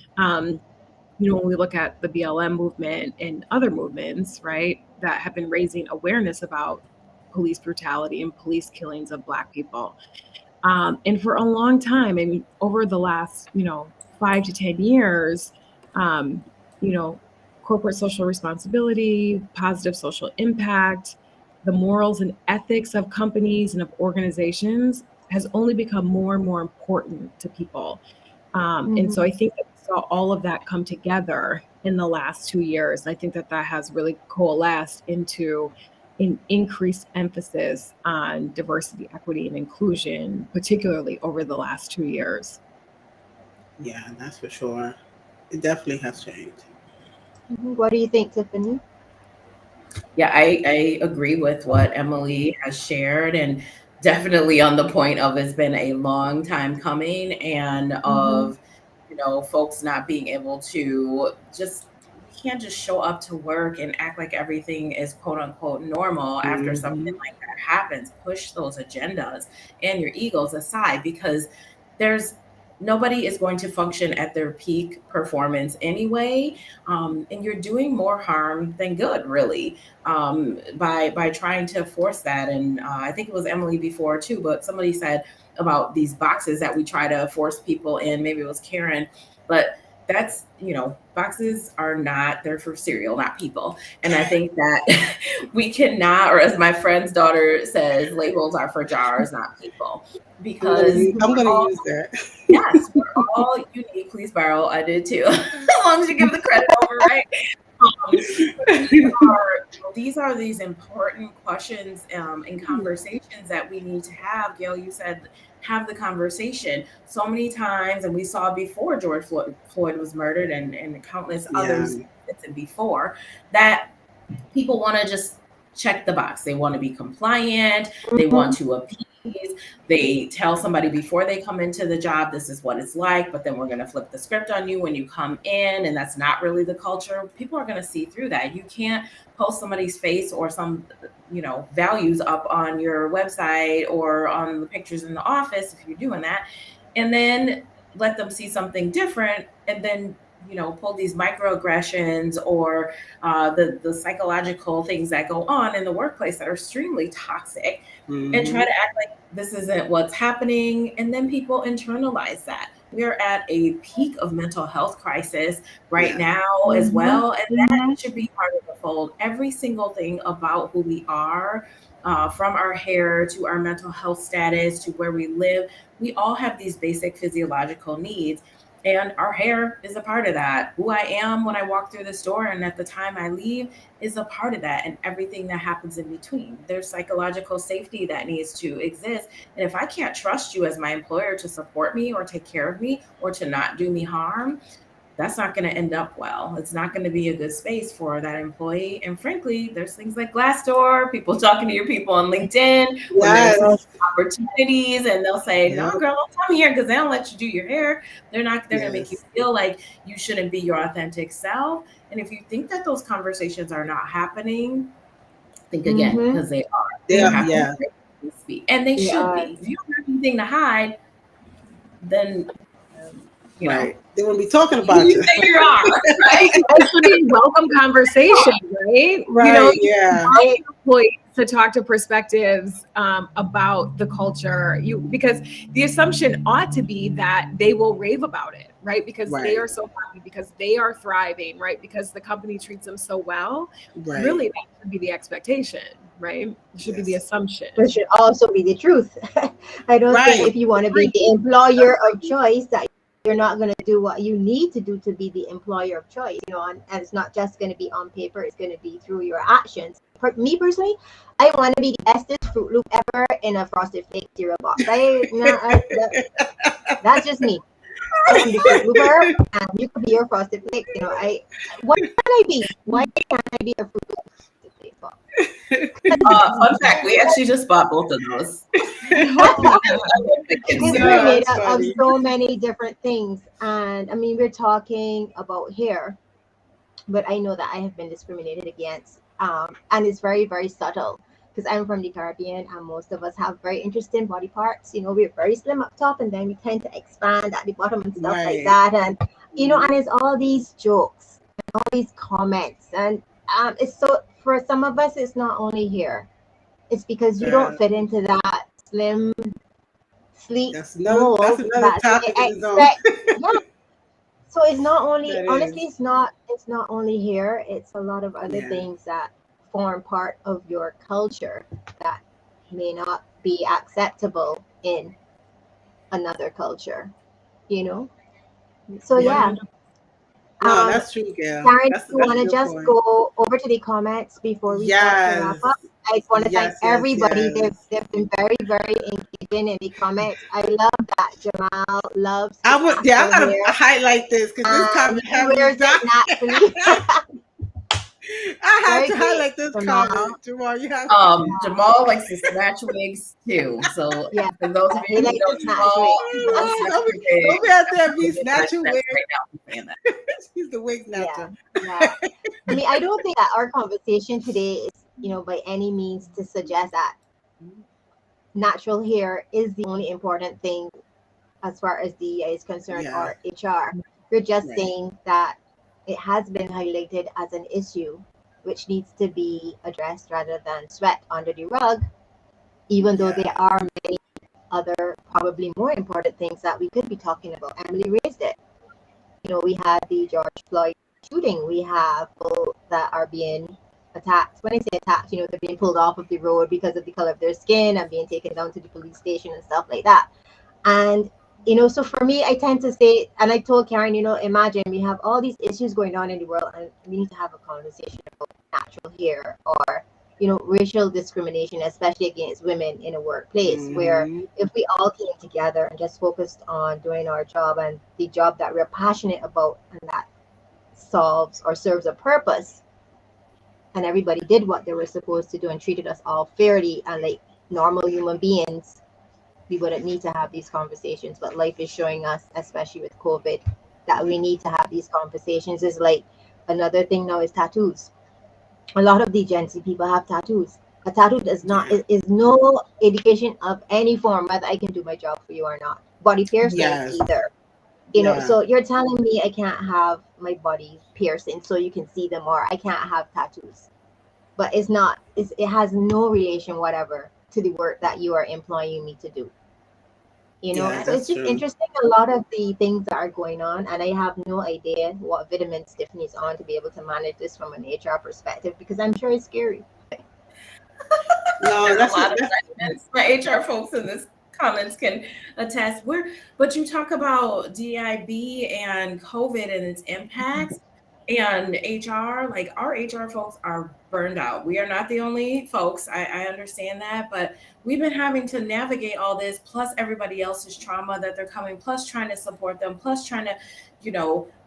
C: When we look at the BLM movement and other movements, right, that have been raising awareness about police brutality and police killings of Black people. And for a long time, I mean, over the last, 5 to 10 years, um, you know, corporate social responsibility, positive social impact, the morals and ethics of companies and of organizations has only become more and more important to people. And so I think that we saw all of that come together in the last 2 years. I think that that has really coalesced into an increased emphasis on diversity, equity, and inclusion, particularly over the last 2 years.
A: Yeah, that's for sure. It definitely has changed.
B: What do you think, Tiffany?
D: Yeah, I agree with what Emily has shared, and definitely on the point of it's been a long time coming, and
B: Mm-hmm.
D: of folks not being able to just you can't just show up to work and act like everything is quote unquote normal after something
A: Mm-hmm.
D: like that happens. Push those agendas and your egos aside, because there's nobody is going to function at their peak performance anyway, and you're doing more harm than good, really, by trying to force that. And I think it was Emily before too, but somebody said about these boxes that we try to force people in. Maybe it was Karen, but that's boxes are not, they're for cereal, not people. And I think that we cannot, or as my friend's daughter says, labels are for jars, not people, because
A: I'm
D: we're
A: gonna
D: all,
A: use that.
D: yes, we're all unique. Please borrow, I did too. As long as you give the credit over, right? But these are these important questions, and conversations that we need to have. Gail, you said have the conversation so many times, and we saw before George Floyd was murdered, and countless
A: Yeah.
D: others and before that, people want to just check the box. They want to be compliant. They want to appease. They tell somebody before they come into the job, this is what it's like, but then we're going to flip the script on you when you come in, and that's not really the culture. People are going to see through that. You can't post somebody's face or some, values up on your website or on the pictures in the office if you're doing that, and then let them see something different, and then pull these microaggressions or the psychological things that go on in the workplace that are extremely toxic, and try
A: Mm-hmm.
D: to act like this isn't what's happening. And then people internalize that. We're at a peak of mental health crisis right
A: Yeah.
D: now as well. And that should be part of the fold. Every single thing about who we are, from our hair to our mental health status to where we live, we all have these basic physiological needs. And our hair is a part of that. Who I am when I walk through the store and at the time I leave is a part of that, and everything that happens in between. There's psychological safety that needs to exist. And if I can't trust you as my employer to support me or take care of me or to not do me harm, that's not going to end up well. It's not going to be a good space for that employee. And frankly, there's things like Glassdoor, people talking to your people on LinkedIn when there's
A: Yes.
D: opportunities, and they'll say, "No,
A: Yep.
D: girl, don't come here," because they don't let you do your hair. They're going to make you
A: Yes.
D: feel like you shouldn't be your authentic self. And if you think that those conversations are not happening, think again,
B: Mm-hmm.
D: because they are.
A: They
D: You
A: are,
D: have to
A: yeah,
D: speak, and they
B: They
D: should
B: are.
D: be. If you don't have anything to hide, then you know
A: right. They won't be talking
D: who do
A: about
D: you
A: you.
D: think you are, right?
C: It should be welcome conversation, right?
A: Right, yeah,
B: Right.
C: Employees to talk to perspectives about the culture. Because the assumption ought to be that they will rave about it, right? Because they
A: right,
C: are so happy, because they are thriving, right? Because the company treats them so well.
A: right.
C: Really, that should be the expectation, right? It should be the
A: Yes.
C: assumption.
B: Which should also be the truth. I don't think
A: Right.
B: if you want to be the employer of choice that you're not going to do what you need to do to be the employer of choice, and it's not just going to be on paper, it's going to be through your actions. For me personally, I want to be the bestest Fruit Loop ever in a Frosted Flake cereal box. That's just me. I am the Fruit Looper, and you could be your Frosted Flakes. Why can't I be? Why can't I be a Fruit Loop Frosted Flake box?
D: Fun fact: we actually just bought both of those.
B: Because
A: No,
B: we're made
A: that's
B: up of
A: funny.
B: so many different things. And I mean, we're talking about hair, but I know that I have been discriminated against. And it's very, very subtle because I'm from the Caribbean and most of us have very interesting body parts. We're very slim up top and then we tend to expand at the bottom and stuff like
A: Right.
B: that. And it's all these jokes and all these comments. And it's so, for some of us, it's not only here, it's because you don't
A: Girl,
B: fit into that slim, sleek
A: that's
B: mold
A: another
B: that
A: topic
B: they
A: in its own.
B: expect. Yeah. So it's not only,
A: That
B: honestly,
A: is.
B: it's not only here, it's a lot of other
A: Yeah.
B: things that form part of your culture that may not be acceptable in another culture, you know? So
A: Yeah.
B: yeah.
C: 100.
A: No,
B: Um
A: that's true, Gail.
B: Karen, do you
A: That's
B: want
A: a
B: to
A: good
B: just
A: point.
B: go over to the comments before we start to wrap
A: Yes.
B: up? I just want to thank
A: Yes, yes,
B: everybody. They've,
A: yes.
B: they've been very, very engaging in the comments. I love that Jamal loves his
A: I
B: afro
A: gotta
B: hair
A: highlight this because this
B: and
A: comment
B: he
A: had me
B: wears it
A: dying.
B: naturally.
A: I had
B: Very
A: to
B: great,
A: highlight this
B: Jamal.
A: comment. Jamal, you have
D: Jamal likes to snatch wigs too. So
B: Yeah,
D: for those of
B: he
D: you who
B: likes
D: know
B: to snatch wig.
D: Jamal, he loves
A: don't
D: snatching
A: be, don't be
D: wigs.
A: out there be
D: Get my
A: snatching
D: best
A: wigs.
D: right now for saying that.
A: He's the wig
B: Yeah,
A: snatcher.
B: yeah. I mean, I don't think that our conversation today is, by any means to suggest that natural hair is the only important thing as far as DEI is concerned
A: Yeah,
B: or HR. We're just
A: right.
B: saying that it has been highlighted as an issue which needs to be addressed rather than swept under the rug, even though there
A: Yeah,
B: are many other, probably more important things that we could be talking about. Emily raised it. We had the George Floyd shooting. We have people that are being attacked. When I say attacked, they're being pulled off of the road because of the color of their skin and being taken down to the police station and stuff like that. And so for me, I tend to say, and I told Karen, imagine we have all these issues going on in the world, and we need to have a conversation about natural hair or racial discrimination, especially against women in a workplace, where
A: hmm,
B: if we all came together and just focused on doing our job and the job that we're passionate about and that solves or serves a purpose, and everybody did what they were supposed to do and treated us all fairly and like normal human beings, we wouldn't need to have these conversations. But life is showing us, especially with COVID, that we need to have these conversations. Is like another thing now is tattoos. A lot of the Gen Z people have tattoos. A tattoo does not
A: yeah,
B: is no indication of any form whether I can do my job for you or not. Body piercings
A: yes,
B: either.
A: yeah,
B: So you're telling me I can't have my body piercing so you can see them, or I can't have tattoos. But it has no relation whatever to the work that you are employing me to do.
A: yeah.
B: So it's
A: That's
B: just
A: true.
B: interesting, a lot of the things that are going on, and I have no idea what vitamins Tiffany's on to be able to manage this from an HR perspective, because I'm sure it's scary.
A: No,
D: There's a
A: that's
D: lot of
A: that's
D: judgments. My HR folks in this comments can attest. But you talk about DIB and COVID and its impacts and HR, like our HR folks are burned out. We are not the only folks. I understand that, but we've been having to navigate all this, plus everybody else's trauma that they're coming, plus trying to support them, plus trying to,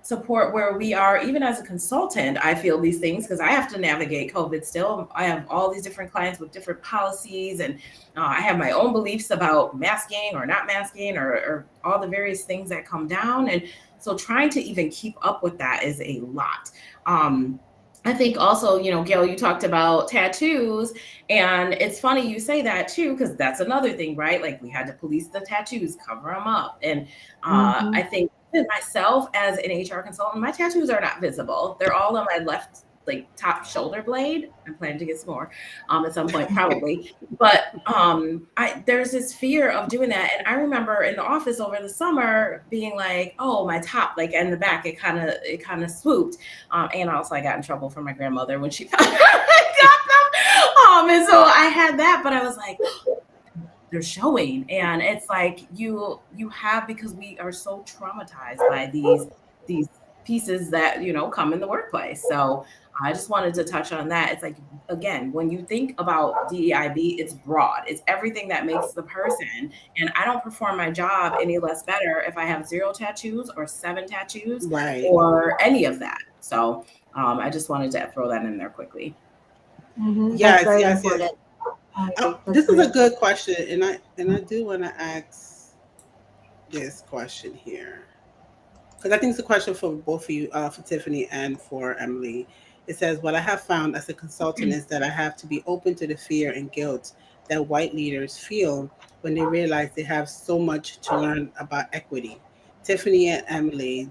D: support where we are. Even as a consultant, I feel these things because I have to navigate COVID still. I have all these different clients with different policies, and I have my own beliefs about masking or not masking, or all the various things that come down. And so trying to even keep up with that is a lot. Um, I think also, Gail, you talked about tattoos, and it's funny you say that too, because that's another thing, right? Like we had to police the tattoos, cover them up. And
B: Mm-hmm.
D: I think even myself as an HR consultant, my tattoos are not visible. They're all on my left, like top shoulder blade. I'm planning to get some more at some point, probably. But there's this fear of doing that. And I remember in the office over the summer being like, oh, my top, like in the back, it kind of swooped. And also I got in trouble from my grandmother when she found out I got them. And so I had that, but I was like, they're showing. And it's like you have, because we are so traumatized by these pieces that, come in the workplace. So I just wanted to touch on that. It's like, again, when you think about DEIB, it's broad. It's everything that makes the person. And I don't perform my job any less better if I have 0 tattoos or 7 tattoos
A: Right.
D: or any of that. So I just wanted to throw that in there quickly.
B: Mm-hmm. That's
A: Yes,
B: very
A: yes, yes.
B: important. I agree. That's
A: This is a
B: great.
A: good question, and I do want to ask this question here because I think it's a question for both of you, for Tiffany and for Emily. It says, "What I have found as a consultant is that I have to be open to the fear and guilt that white leaders feel when they realize they have so much to learn about equity." Tiffany and Emily,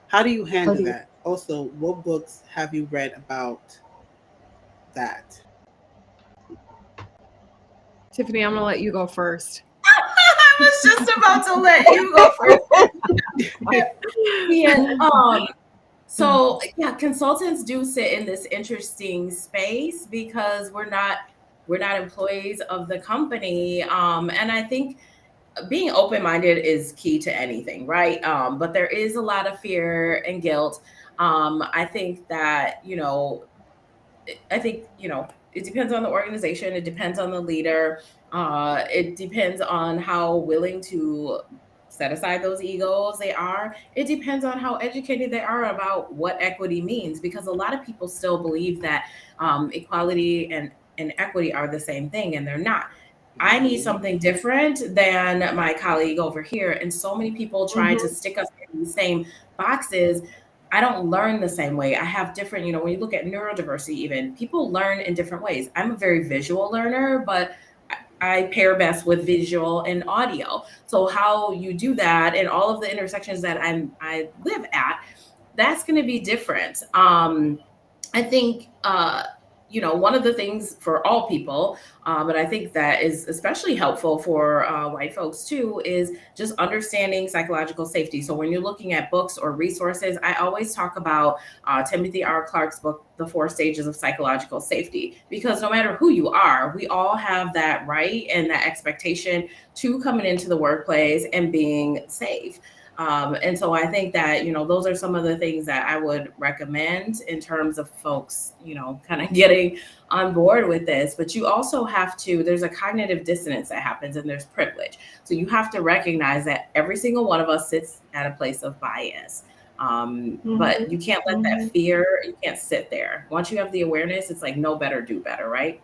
A: how do you
B: How
A: handle
B: do you?
A: that? Also, what books have you read about that?
C: Tiffany, I'm gonna let you go first.
D: I was just about to let you go first. Yeah. So yeah, consultants do sit in this interesting space because we're not employees of the company. And I think being open-minded is key to anything, right? But there is a lot of fear and guilt. I think that, it depends on the organization. It depends on the leader. It depends on how willing to set aside those egos they are. It depends on how educated they are about what equity means, because a lot of people still believe that equality and equity are the same thing, and they're not. I need
A: Mhm.
D: something different than my colleague over here. And so many people try to
B: Mm-hmm.
D: stick us in the same boxes. I don't learn the same way. I have different, when you look at neurodiversity, even people learn in different ways. I'm a very visual learner, but I pair best with visual and audio. So how you do that and all of the intersections that I live at, that's going to be different. I think, one of the things for all people, but I think that is especially helpful for white folks too, is just understanding psychological safety. So when you're looking at books or resources, I always talk about Timothy R. Clark's book, The 4 Stages of Psychological Safety, because no matter who you are, we all have that right and that expectation to coming into the workplace and being safe. And so I think that, those are some of the things that I would recommend in terms of folks, kind of getting on board with this. But you also have to, there's a cognitive dissonance that happens, and there's privilege. So you have to recognize that every single one of us sits at a place of bias. But you can't let that
B: Mm-hmm.
D: fear, you can't sit there. Once you have the awareness, it's like know better, do better, right?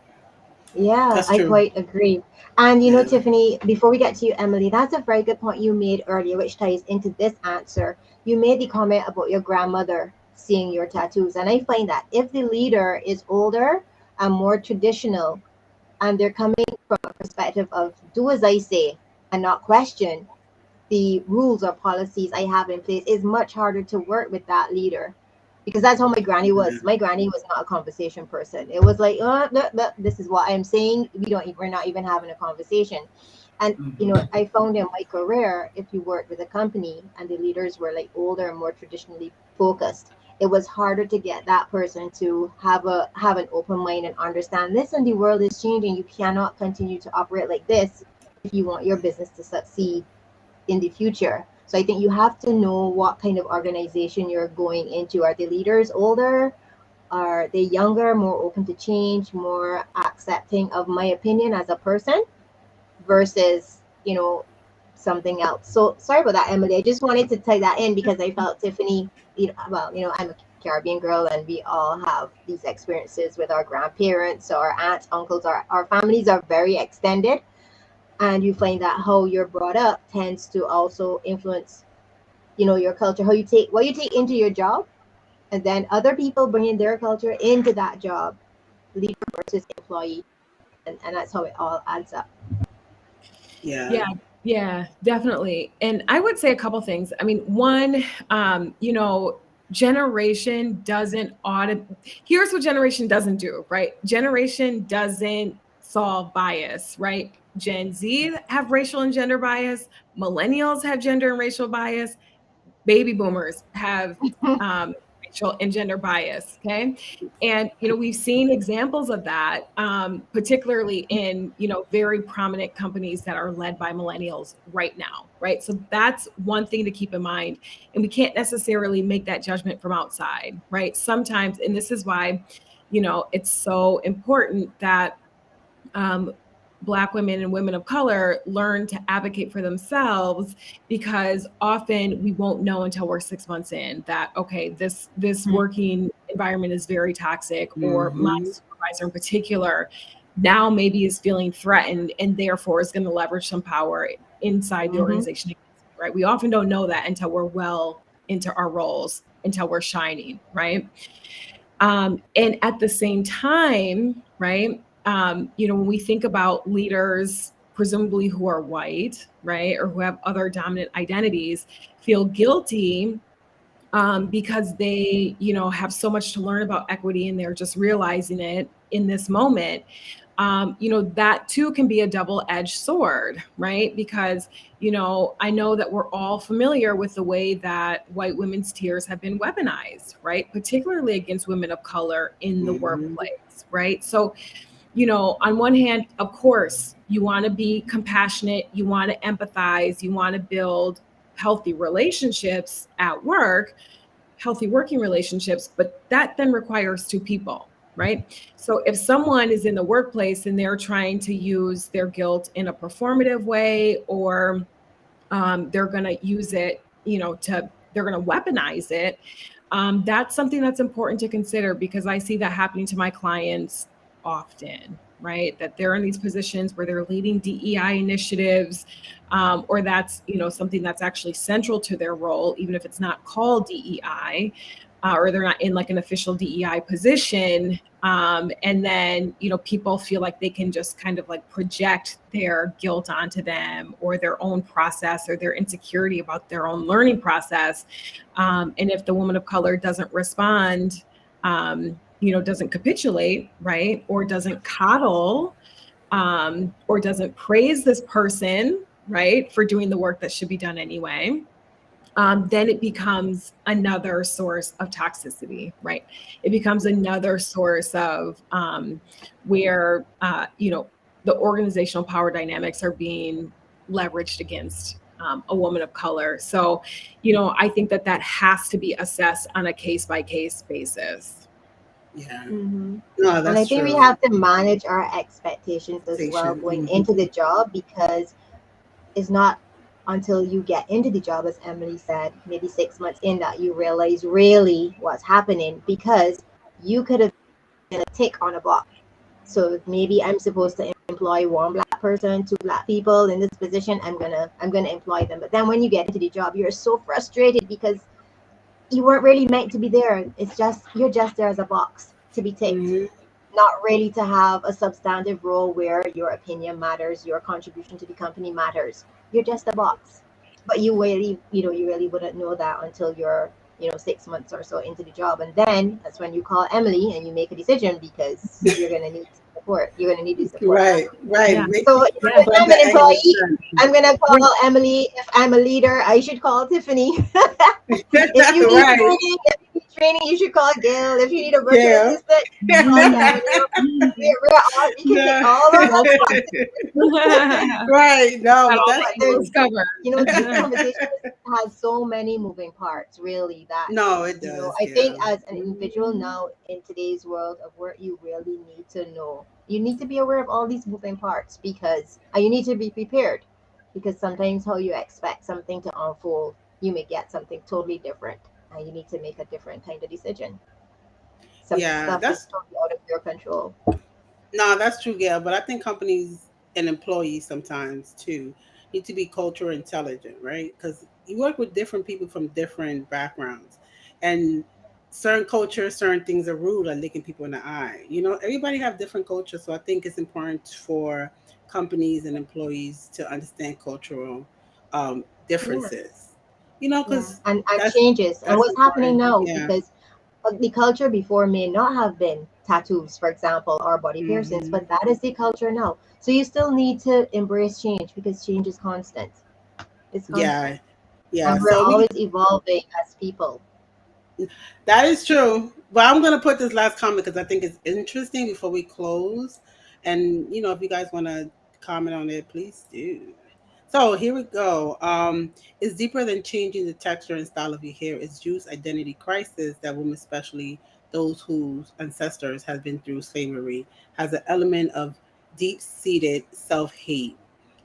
B: Yeah,
A: That's
B: I
A: true.
B: quite agree. And
A: Yeah.
B: Tiffany, before we get to you, Emily, that's a very good point you made earlier, which ties into this answer. You made the comment about your grandmother seeing your tattoos. And I find that if the leader is older and more traditional, and they're coming from a perspective of do as I say and not question the rules or policies I have in place, is much harder to work with that leader, because that's how my granny
A: Yeah.
B: was. My granny was not a conversation person. It was like, this is what I'm saying. We're not even having a conversation. And
D: Hmm.
B: I found in my career, if you worked with a company and the leaders were like older and more traditionally focused, it was harder to get that person to have an open mind and understand, listen, the world is changing. You cannot continue to operate like this if you want your business to succeed in the future. So I think you have to know what kind of organization you're going into. Are the leaders older? Are they younger, more open to change, more accepting of my opinion as a person versus, something else? So sorry about that, Emily. I just wanted to tie that in because I felt Tiffany, I'm a Caribbean girl and we all have these experiences with our grandparents, our aunts, uncles, our families are very extended, and you find that how you're brought up tends to also influence your culture, how you take what you take into your job and then other people bringing their culture into that job, leader versus employee, and that's how it all adds up.
A: Yeah.
C: Yeah, yeah, definitely. And I would say a couple things. I mean, one, generation doesn't audit. Here's what generation doesn't do, right? Generation doesn't solve bias, right? Gen Z have racial and gender bias. Millennials have gender and racial bias. Baby boomers have racial and gender bias. Okay. And, we've seen examples of that, particularly in, very prominent companies that are led by millennials right now. Right. So that's one thing to keep in mind. And we can't necessarily make that judgment from outside. Right. Sometimes, and this is why, it's so important that um, Black women and women of color learn to advocate for themselves, because often we won't know until we're 6 months in that, okay, this working environment is very toxic, or my
A: Mm-hmm.
C: supervisor in particular now maybe is feeling threatened and therefore is going to leverage some power inside the
B: Mm-hmm.
C: organization against me, right? We often don't know that until we're well into our roles, until we're shining, right? And at the same time, right, when we think about leaders, presumably who are white, right, or who have other dominant identities, feel guilty because they, have so much to learn about equity and they're just realizing it in this moment. That too can be a double-edged sword, right? Because, I know that we're all familiar with the way that white women's tears have been weaponized, right? Particularly against women of color in the
A: Mm-hmm.
C: workplace, right? So, on one hand, of course, you want to be compassionate, you want to empathize, you want to build healthy relationships at work, healthy working relationships, but that then requires two people, right? So if someone is in the workplace and they're trying to use their guilt in a performative way, or they're going to use it, they're going to weaponize it. That's something that's important to consider, because I see that happening to my clients often, right? That they're in these positions where they're leading DEI initiatives, or that's, something that's actually central to their role, even if it's not called DEI, or they're not in like an official DEI position. And then, people feel like they can just kind of like project their guilt onto them, or their own process, or their insecurity about their own learning process. And if the woman of color doesn't respond, doesn't capitulate, right, or doesn't coddle, or doesn't praise this person, right, for doing the work that should be done anyway, then it becomes another source of toxicity, right? It becomes another source of where, the organizational power dynamics are being leveraged against a woman of color. So, I think that has to be assessed on a case by case basis.
A: Yeah.
B: Mm-hmm.
A: No,
B: And I
A: that's
B: think we
A: true.
B: have to manage our expectations as well
A: Station.
B: going
A: Mm-hmm.
B: into the job, because it's not until you get into the job, as Emily said, maybe 6 months in, that you realize really what's happening, because you could have been a tick on a box. So maybe I'm supposed to employ one Black person, two Black people in this position. I'm gonna employ them. But then when you get into the job, you're so frustrated because you weren't really meant to be there. It's just you're just there as a box to be ticked,
A: Mm-hmm.
B: not really to have a substantive role where your opinion matters, your contribution to the company matters. You're just a box. But you really wouldn't know that until you're, 6 months or so into the job. And then that's when you call Emily and you make a decision, because you're going to need support. You're going to need the support.
A: Right. Right.
C: Yeah.
A: Make
B: So
C: Yeah.
B: if
A: from
B: I'm
A: the
B: an
A: angle of
B: employee, I'm going to
C: When-
B: call Emily. If I'm a leader, I should call Tiffany. If you need
A: right.
B: training, you should call Gail. If you need a virtual
A: Yeah.
B: assistant, you should call Gavin. We can take all those
C: Well
B: boxes.
A: right. No,
C: got
A: but
C: all
A: that's
C: the
B: But
C: angles
B: there's,
C: covered.
B: this conversation has so many moving parts, really, that,
A: no, it does.
B: I think
A: Yeah.
B: as an individual now in today's world of work, you really need to know. You need to be aware of all these moving parts, because you need to be prepared, because sometimes how you expect something to unfold, you may get something totally different, and you need to make a different kind of decision. Some
A: Yeah.
B: stuff is
A: That's
B: totally out of your control.
A: no, that's true, Gail. But I think companies and employees sometimes too need to be culture intelligent, right? Because you work with different people from different backgrounds, and certain cultures, certain things are rude, like looking people in the eye. Everybody have different cultures, so I think it's important for companies and employees to understand cultural
B: Yeah,
A: differences.
B: yeah,
A: Because
B: and
A: that's
B: changes and
A: that's
B: what's happening
A: important.
B: now
A: Yeah.
B: because the culture before may not have been tattoos, for example, or body piercings,
A: Hmm.
B: but that is the culture now. So you still need to embrace change because change is constant. It's constant,
A: Yeah. Yeah.
B: and we're
A: So
B: always evolving as people.
A: that is true. But I'm gonna put this last comment because I think it's interesting before we close. And if you guys want to comment on it, please do. So here we go. It's deeper than changing the texture and style of your hair. It's Jews' identity crisis that women, especially those whose ancestors have been through slavery, has an element of deep-seated self-hate.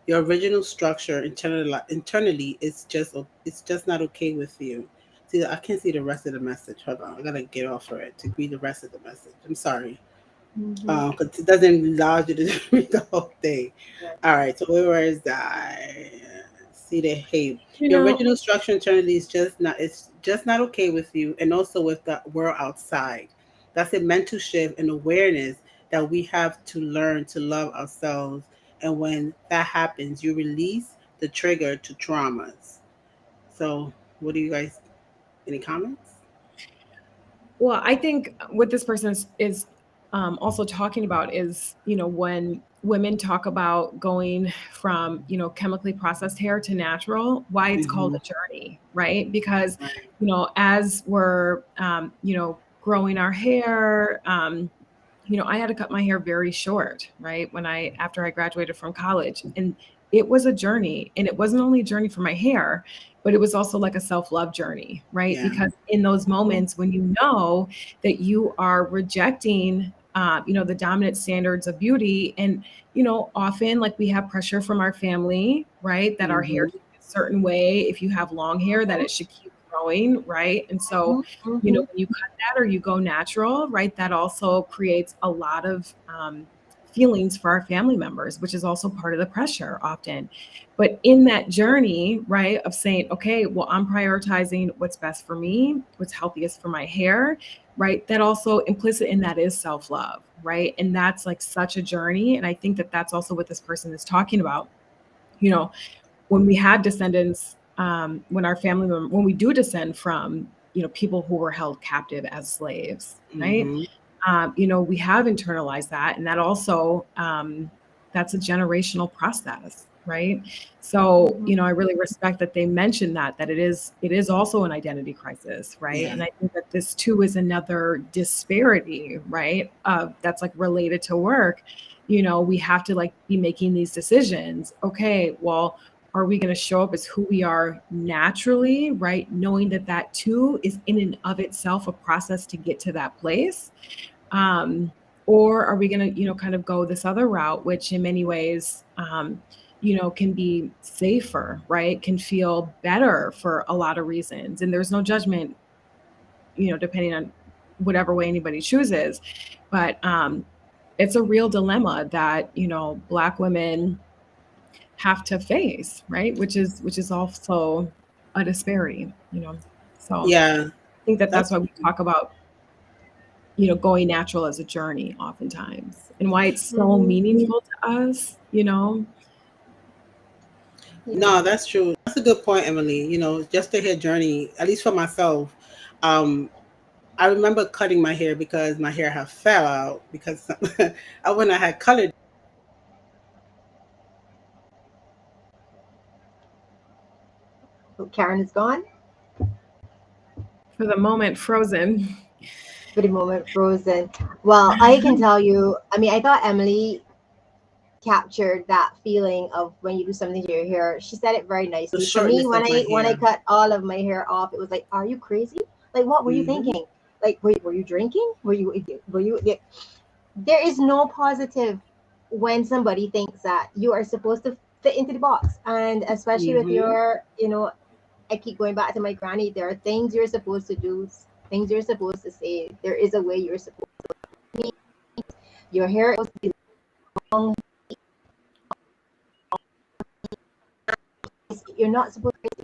A: Your original structure internally it's just not okay with you. See, I can't see the rest of the message. Hold on, I gotta get off of it to read the rest of the message. I'm sorry,
B: Hmm.
A: because it doesn't allow you to read the whole thing.
B: Yeah.
A: All right, so where is that? See the hate.
C: You
A: Your
C: know,
A: original structure internally is just not. It's just not okay with you, and also with the world outside. That's a mental shift and awareness that we have to learn to love ourselves. And when that happens, you release the trigger to traumas. So, what do you guys? Any comments?
C: well, I think what this person is also talking about is, when women talk about going from, chemically processed hair to natural, why it's called
A: Hmm.
C: a journey, right? Because,
A: Right.
C: as we're, growing our hair, I had to cut my hair very short, right? After I graduated from college. And it was a journey. And it wasn't only a journey for my hair, but it was also like a self-love journey, right?
A: Yeah.
C: Because in those moments when you know that you are rejecting the dominant standards of beauty, and often, like, we have pressure from our family, right, that our hair
A: Hmm.
C: should be a certain way. If you have long hair, that it should keep growing, right? And so,
B: Hmm. Hmm.
C: when you cut that or you go natural, right, that also creates a lot of feelings for our family members, which is also part of the pressure often. But in that journey, right, of saying, okay, well, I'm prioritizing what's best for me, what's healthiest for my hair, right, that also implicit in that is self-love, right? And that's like such a journey. And I think that that's also what this person is talking about. You know, when we have descendants, when our family member, when we do descend from, people who were held captive as slaves, right?
A: Hmm.
C: We have internalized that, and that also, that's a generational process, right? So,
B: Hmm.
C: I really respect that they mentioned that it is also an identity crisis, right?
A: Yeah.
C: And I think that this too is another disparity, right? That's like related to work. We have to like be making these decisions. Okay, well, are we going to show up as who we are naturally, right? Knowing that that too is in and of itself a process to get to that place. um, or are we going to kind of go this other route, which in many ways can be safer, right, can feel better for a lot of reasons, and there's no judgment, depending on whatever way anybody chooses. But it's a real dilemma that Black women have to face, right, which is also a disparity. So
A: Yeah.
C: I think that that's
A: That's
C: why we talk about going natural as a journey oftentimes, and why it's so
B: Hmm.
C: meaningful to us.
B: Yeah.
A: no, that's true. That's a good point, Emily. Just to hear journey, at least for myself. Um, I remember cutting my hair because my hair had fell out because I when I had colored.
B: Oh, Karen is gone
C: For the moment, frozen.
B: for the moment, frozen. Well, I can tell you. I mean, I thought Emily captured that feeling of when you do something to your hair. She said it very
A: The
B: nicely. For me,
A: shortness
B: when
A: of my
B: I
A: hair.
B: cut all of my hair off, it was like, are you crazy? Like, what were you
A: Hmm.
B: thinking? Like, were you drinking? Were you? There is no positive when somebody thinks that you are supposed to fit into the box, and especially with
A: Hmm.
B: your. I keep going back to my granny. There are things you're supposed to do, things you're supposed to say. There is a way you're supposed to be. Your hair is supposed to be long. You're not supposed to,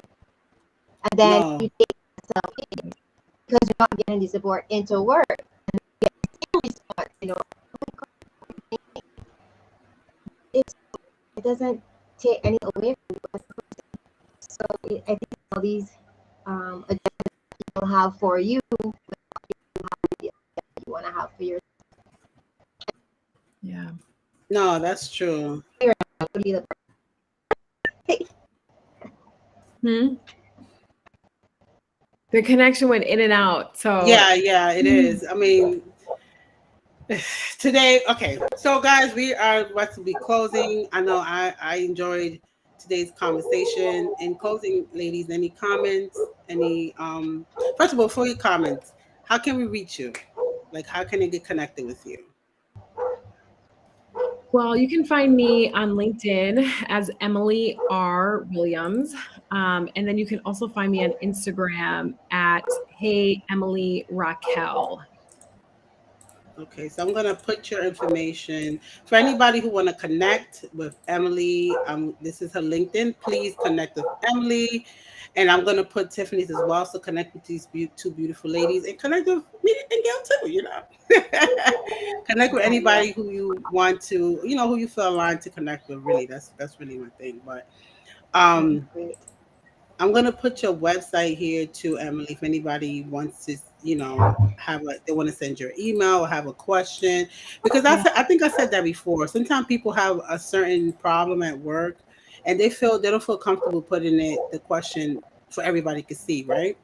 B: and then
A: No.
B: you take yourself. because you're not getting the support into work. And you get the same response, oh my God, what are you thinking? It doesn't take any away from you as a person. So I think all these agendas people have for you, you want to have for yourself.
C: Yeah.
A: No, that's true.
C: Hmm? The connection went in and out. So
A: Yeah, it is. I mean, today, okay. So, guys, we are about to be closing. I know I enjoyed today's conversation. In closing, ladies, any comments? First of all, before you comment, how can we reach you? Like, how can they get connected with you?
C: well, you can find me on LinkedIn as Emily R. Williams. And then you can also find me on Instagram at Hey Emily Raquel.
A: Okay, so I'm gonna put your information for anybody who want to connect with Emily. This is her LinkedIn. Please connect with Emily, and I'm gonna put Tiffany's as well. So connect with these two beautiful ladies, and connect with me and Gail too. Connect with
B: Yeah,
A: anybody who you want to, who you feel aligned to connect with. Really, that's really my thing. But um,
B: great.
A: I'm gonna put your website here too, Emily. If anybody wants to, they want to send your email or have a question, because
C: Yeah,
A: I think I said that before. Sometimes people have a certain problem at work, and they don't feel comfortable putting the question for everybody to see, right?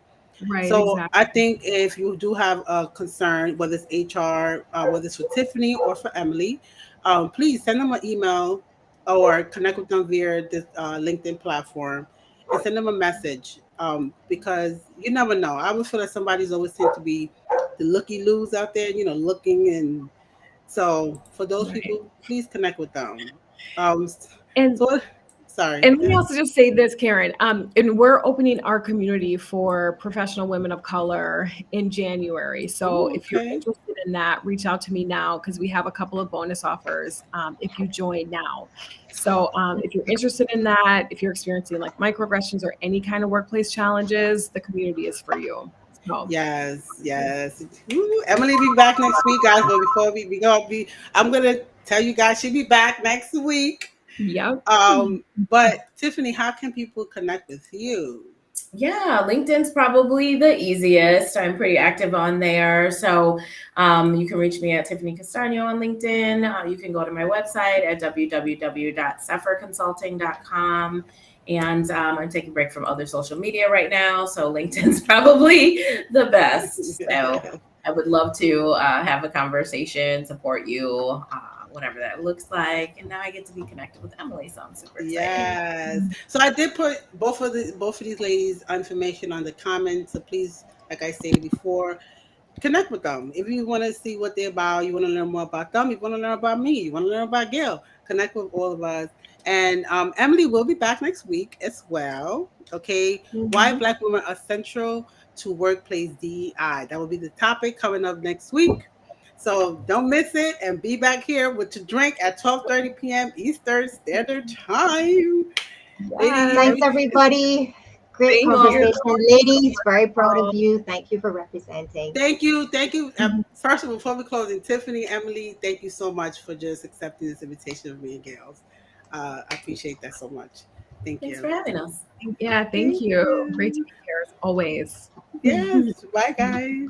C: right,
A: So
C: exactly.
A: I think if you do have a concern, whether it's HR, whether it's for Tiffany or for Emily, please send them an email or connect with them via this LinkedIn platform and send them a message, because you never know. I would feel that somebody's always seem to be the looky loos out there, looking. And so for those
C: Right.
A: people, please connect with them. Um,
C: And
A: so, sorry,
C: And
A: go
C: let me
A: ahead.
C: also just say this, Karen. And we're opening our community for professional women of color in January. So
A: Oh,
C: if you're
A: okay.
C: interested in that, reach out to me now because we have a couple of bonus offers if you join now. So if you're interested in that, if you're experiencing like microaggressions or any kind of workplace challenges, the community is for you. So
A: Yes, yes. Ooh, Emily be back next week, guys. But before we go, I'm gonna tell you guys she'll be back next week.
C: yep.
A: But Tiffany, how can people connect with you?
D: Yeah, LinkedIn's probably the easiest. I'm pretty active on there. So you can reach me at Tiffany Castagno on LinkedIn. You can go to my website at www.sephirconsulting.com. And I'm taking a break from other social media right now. So LinkedIn's probably the best. So I would love to have a conversation, support you, whatever that looks like. And now I get to be connected with Emily. So I'm super excited.
A: Yes. So I did put both of these ladies' information on the comments. So please, like I stated before, connect with them. If you want to see what they're about, you want to learn more about them, you want to learn about me, you want to learn about Gail, connect with all of us. And Emily will be back next week as well. Okay. Why
C: Mhm.
A: Black women are central to workplace DEI. That will be the topic coming up next week. So don't miss it and be back here with your drink at 12:30 p.m. Eastern Standard Time. Ladies,
C: Yes.
B: Thanks, everybody. Great
C: Thank you.
B: conversation, ladies. Very proud of you. Thank you for representing.
A: thank you. Thank you. First of all, before we close, and Tiffany, Emily, thank you so much for just accepting this invitation of me and Gail's. I appreciate that so much. Thank
D: Thanks for
A: you.
D: having us.
C: Yeah, thank
A: Thank
C: you. Great to
A: you.
C: be here as always.
A: Yes. Bye, guys.